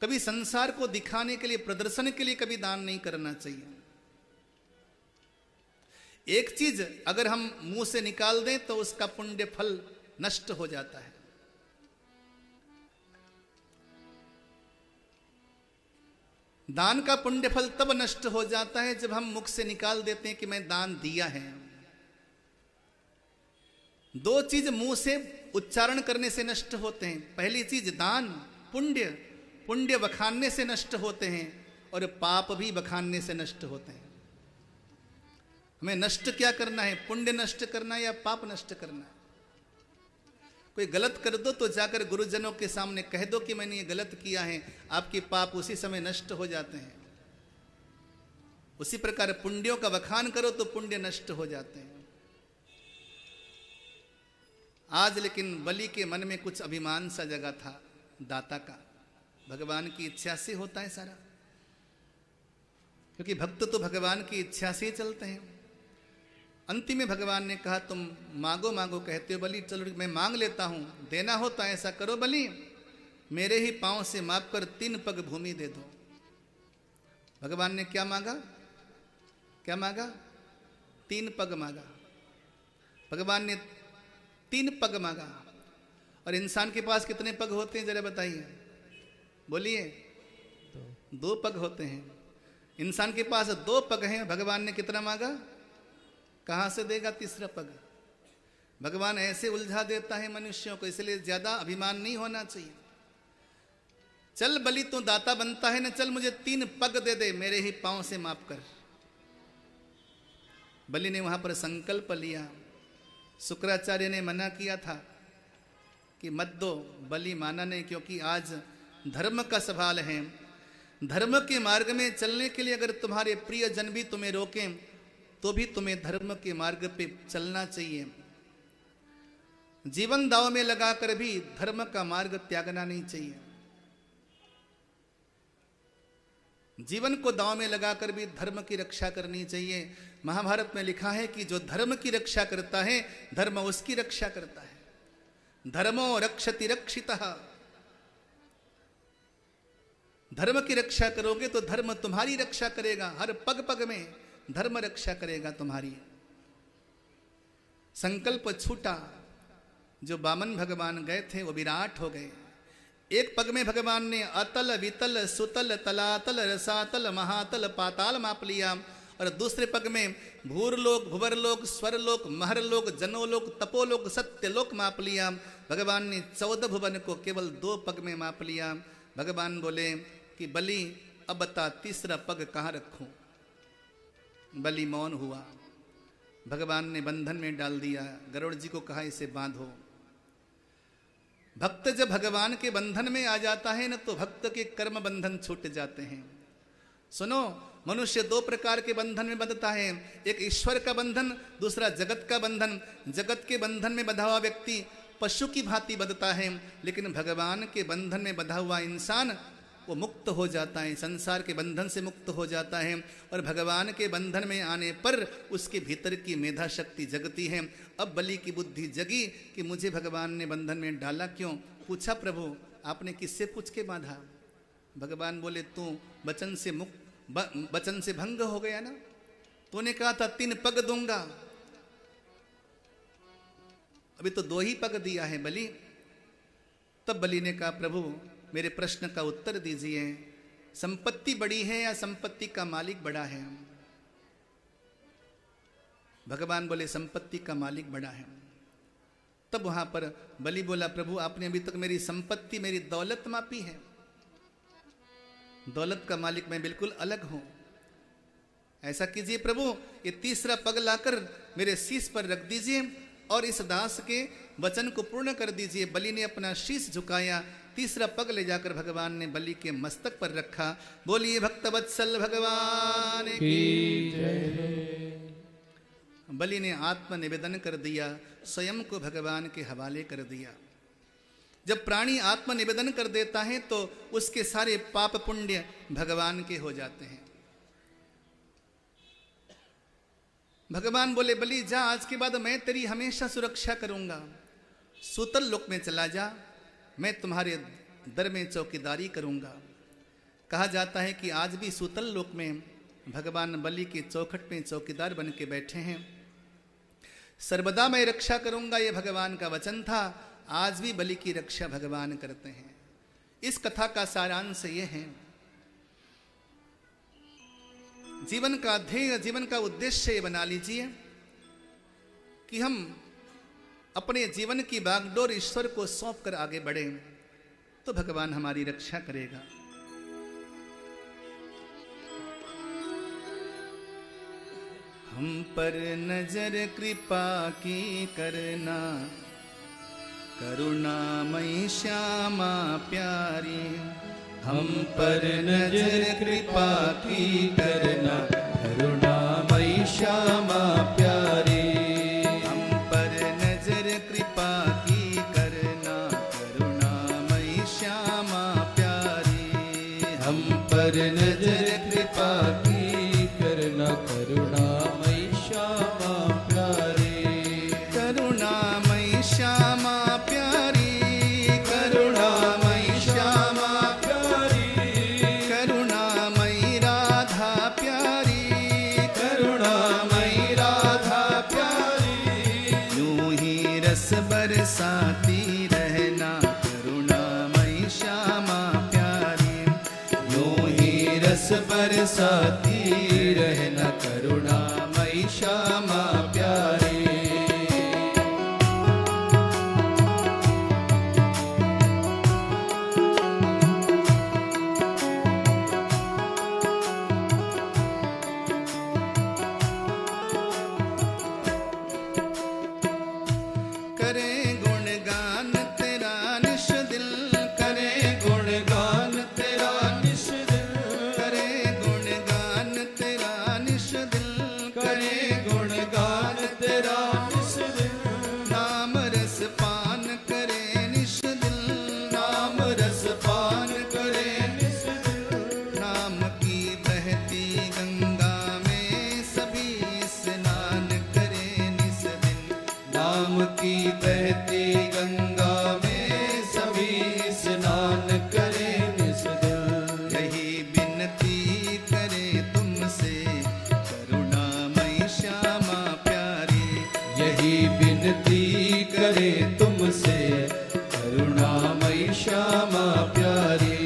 कभी संसार को दिखाने के लिए, प्रदर्शन के लिए कभी दान नहीं करना चाहिए। एक चीज अगर हम मुंह से निकाल दें तो उसका पुण्य फल नष्ट हो जाता है। दान का पुण्य फल तब नष्ट हो जाता है जब हम मुख से निकाल देते हैं कि मैं दान दिया है। दो चीज मुंह से उच्चारण करने से नष्ट होते हैं। पहली चीज दान, पुण्य। पुण्य बखानने से नष्ट होते हैं और पाप भी बखानने से नष्ट होते हैं। हमें नष्ट क्या करना है, पुण्य नष्ट करना है या पाप नष्ट करना है। कोई गलत कर दो तो जाकर गुरुजनों के सामने कह दो कि मैंने ये गलत किया है, आपके पाप उसी समय नष्ट हो जाते हैं। उसी प्रकार पुण्यों का बखान करो तो पुण्य नष्ट हो जाते हैं। आज लेकिन बलि के मन में कुछ अभिमान सा जगा था दाता का। भगवान की इच्छा से होता है सारा, क्योंकि भक्त तो भगवान की इच्छा से ही चलते हैं। अंतिम में भगवान ने कहा तुम मांगो मांगो कहते हो बलि, चलो मैं मांग लेता हूं। देना हो तो ऐसा करो बलि, मेरे ही पांव से माप कर 3 पग भूमि दे दो। भगवान ने क्या मांगा? क्या मांगा? 3 पग मांगा। भगवान ने 3 पग मांगा। और इंसान के पास कितने पग होते हैं जरा बताइए, बोलिए? 2 पग होते हैं। इंसान के पास 2 पग हैं, भगवान ने कितना मांगा? कहां से देगा तीसरा पग? भगवान ऐसे उलझा देता है मनुष्यों को, इसलिए ज्यादा अभिमान नहीं होना चाहिए। चल बलि तू दाता बनता है ना, चल मुझे 3 पग दे दे, मेरे ही पांव से माप कर। बलि ने वहां पर संकल्प लिया। शुक्राचार्य ने मना किया था कि मत दो, बलि माना नहीं, क्योंकि आज धर्म का सवाल है। धर्म के मार्ग में चलने के लिए अगर तुम्हारे प्रियजन भी तुम्हें रोकें तो भी तुम्हें धर्म के मार्ग पे चलना चाहिए। जीवन दांव में लगाकर भी धर्म का मार्ग त्यागना नहीं चाहिए। जीवन को दांव में लगाकर भी धर्म की रक्षा करनी चाहिए। महाभारत में लिखा है कि जो धर्म की रक्षा करता है, धर्म उसकी रक्षा करता है। धर्मो रक्षति रक्षितः। धर्म की रक्षा करोगे तो धर्म तुम्हारी रक्षा करेगा। हर पग पग में धर्म रक्षा करेगा तुम्हारी। संकल्प छूटा। जो वामन भगवान गए थे वो विराट हो गए। एक पग में भगवान ने अतल वितल सुतल तलातल रसातल महातल पाताल माप लिया, और दूसरे पग में भूरलोक भुवरलोक स्वरलोक महरलोक जनोलोक तपोलोक सत्यलोक माप लिया। भगवान ने 14 भुवन को केवल 2 पग में माप लिया। भगवान बोले कि बलि अब बता तीसरा पग कहाँ रखूं? बलि मौन हुआ। भगवान ने बंधन में डाल दिया। गरुड़ जी को कहा इसे बांधो। भक्त जब भगवान के बंधन में आ जाता है ना, तो भक्त के कर्म बंधन छूट जाते हैं। सुनो, मनुष्य 2 प्रकार के बंधन में बंधता है। एक ईश्वर का बंधन, दूसरा जगत का बंधन। जगत के बंधन में बंधा हुआ व्यक्ति पशु की भांति बंधता है, लेकिन भगवान के बंधन में बंधा हुआ इंसान वो मुक्त हो जाता है, संसार के बंधन से मुक्त हो जाता है। और भगवान के बंधन में आने पर उसके भीतर की मेधा शक्ति जगती है। अब बलि की बुद्धि जगी कि मुझे भगवान ने बंधन में डाला क्यों? पूछा, प्रभु आपने किससे पूछ के बांधा? भगवान बोले, तू वचन से भंग हो गया ना। तूने कहा था 3 पग दूंगा, अभी तो 2 ही पग दिया है बलि। तब बलि ने कहा, प्रभु मेरे प्रश्न का उत्तर दीजिए, संपत्ति बड़ी है या संपत्ति का मालिक बड़ा है? भगवान बोले, संपत्ति का मालिक बड़ा है। तब वहां पर बलि बोला, प्रभु आपने अभी तक मेरी संपत्ति मेरी दौलत मापी है। दौलत का मालिक मैं बिल्कुल अलग हूं। ऐसा कीजिए प्रभु, ये तीसरा पग लाकर मेरे शीश पर रख दीजिए और इस दास के वचन को पूर्ण कर दीजिए। बलि ने अपना शीश झुकाया। तीसरा पग ले जाकर भगवान ने बलि के मस्तक पर रखा। बोलिए भक्तवत्सल भगवान की जय। बलि ने आत्म निवेदन कर दिया, स्वयं को भगवान के हवाले कर दिया। जब प्राणी आत्म निवेदन कर देता है तो उसके सारे पाप पुण्य भगवान के हो जाते हैं। भगवान बोले, बलि जा, आज के बाद मैं तेरी हमेशा सुरक्षा करूंगा। सूतल लोक में चला जा, मैं तुम्हारे दर में चौकीदारी करूंगा। कहा जाता है कि आज भी सूतल लोक में भगवान बलि के चौखट में चौकीदार बन के बैठे हैं। सर्वदा मैं रक्षा करूंगा, ये भगवान का वचन था। आज भी बलि की रक्षा भगवान करते हैं। इस कथा का सारांश ये है, जीवन का ध्येय, जीवन का उद्देश्य ये बना लीजिए कि हम अपने जीवन की बागडोर ईश्वर को सौंप कर आगे बढ़े, तो भगवान हमारी रक्षा करेगा। हम पर नजर कृपा की करना, करुणामयी श्यामा प्यारी। हम पर नजर कृपा की करना, करुणामयी श्यामा प्यारी। हम पर नजर कृपा की करना, करुणामयी श्यामा प्यारी। हम पर नजर कृपा की करना, करुणामयी श्यामा प्यारी। करुणामयी श्यामा प्यारी, करुणामयी श्यामा प्यारी। करुणामयी राधा प्यारी, करुणामयी रस बरसाती रहना करुणामयी श्यामा प्यारी। की बहती गंगा में सभी स्नान करें निस दिन। यही विनती करें तुमसे करुणामयी श्यामा प्यारी। यही विनती करें तुमसे करुणामयी श्यामा प्यारी।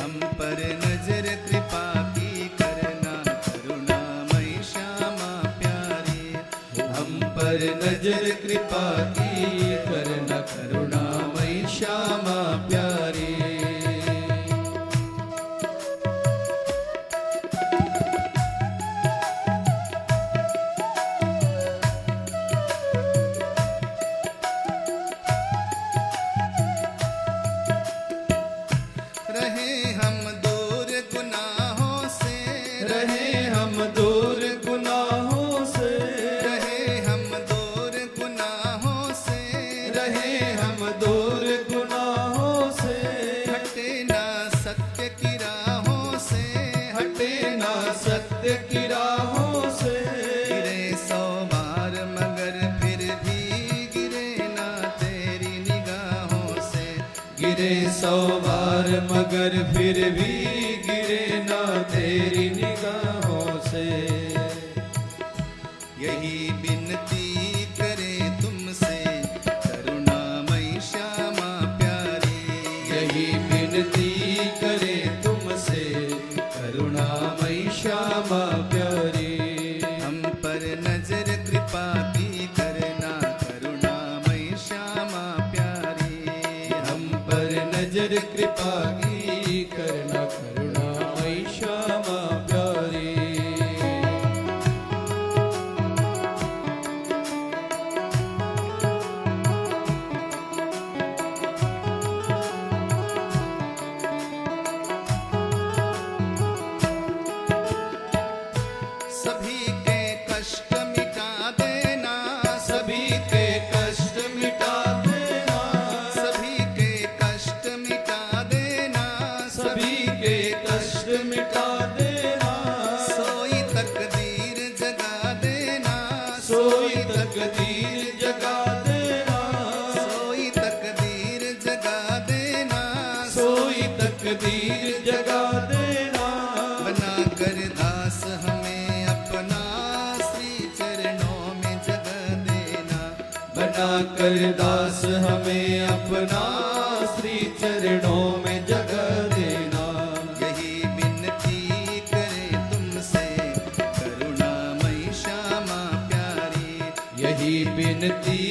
हम पर नजर कृपा की करना करुणामयी श्यामा प्यारी। हम पर नजर कृपा की करना करुणामयी श्यामा प्यारी। रहे हम दूर गुनाहों से, रहे हम दूर गुनाहों से, रहे हम दूर गुनाहों से, रहे हम दूर गुनाहों से, हटे ना सत्य की राहों से, हटे ना सत्य की राहों से। गिरे 100 बार मगर फिर भी गिरे ना तेरी निगाहों से। गिरे 100 बार मगर फिर भी गिरे ना तेरी निगाहों से। यही विनती करें तुमसे करुणामयी श्यामा प्यारी। यही विनती करे तुमसे करुणामयी श्यामा प्यारी। हम पर नजर कृपा की करना करुणामयी श्यामा प्यारी। हम पर नजर कृपा की करना करुणामयी श्यामा प्यारी। सभी के कष्ट मिटा देना, सभी के कष्ट मिटा देना, सभी के कष्ट मिटा देना, सभी के कष्ट मिटा देना। सोई तकदीर जगा देना, सोई तकदीर जगा देना, सोई तकदीर जगा देना, सोई तकदीर जगा देना। बना कर दास हमें अपना श्री चरणों में जगह देना। बना कर दास हमें अपना श्री चरणों में जगह देना। यही विनती करें तुमसे करुणामयी श्यामा प्यारी। यही विनती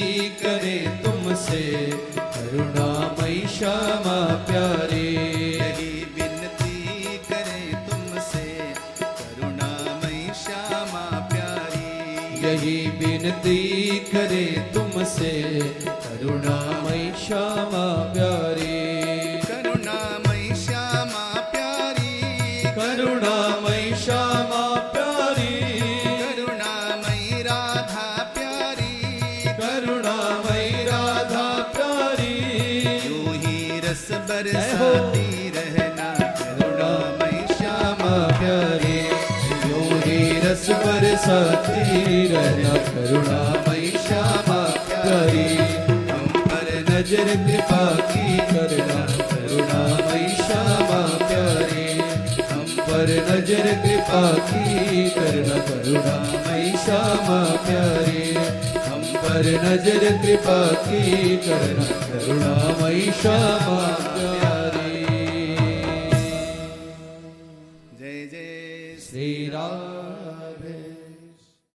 करे तुमसे करुणामयी श्यामा प्यारी। यही विनती करें तुमसे करुणामयी श्यामा प्यारी। यही विनती करे तुमसे करुणामयी श्यामा प्यारी। करुणामयी श्यामा प्यारी। करुणामयी श्यामा प्यारी। करुणामयी राधा प्यारी। करुणामयी राधा प्यारी। यूं ही रस बरसाती रहना करुणामयी श्यामा प्यारी। यूं ही रस बरसाती रहना करुणामयी श्यामा प्यारी। हम पर नजर कृपा की करना करुणामयी श्यामा प्यारी। हम पर नजर कृपा की करना करुणामयी श्यामा प्यारी। हम पर नजर कृपा की करना करुणामयी श्यामा प्यारी। जय जय श्री राम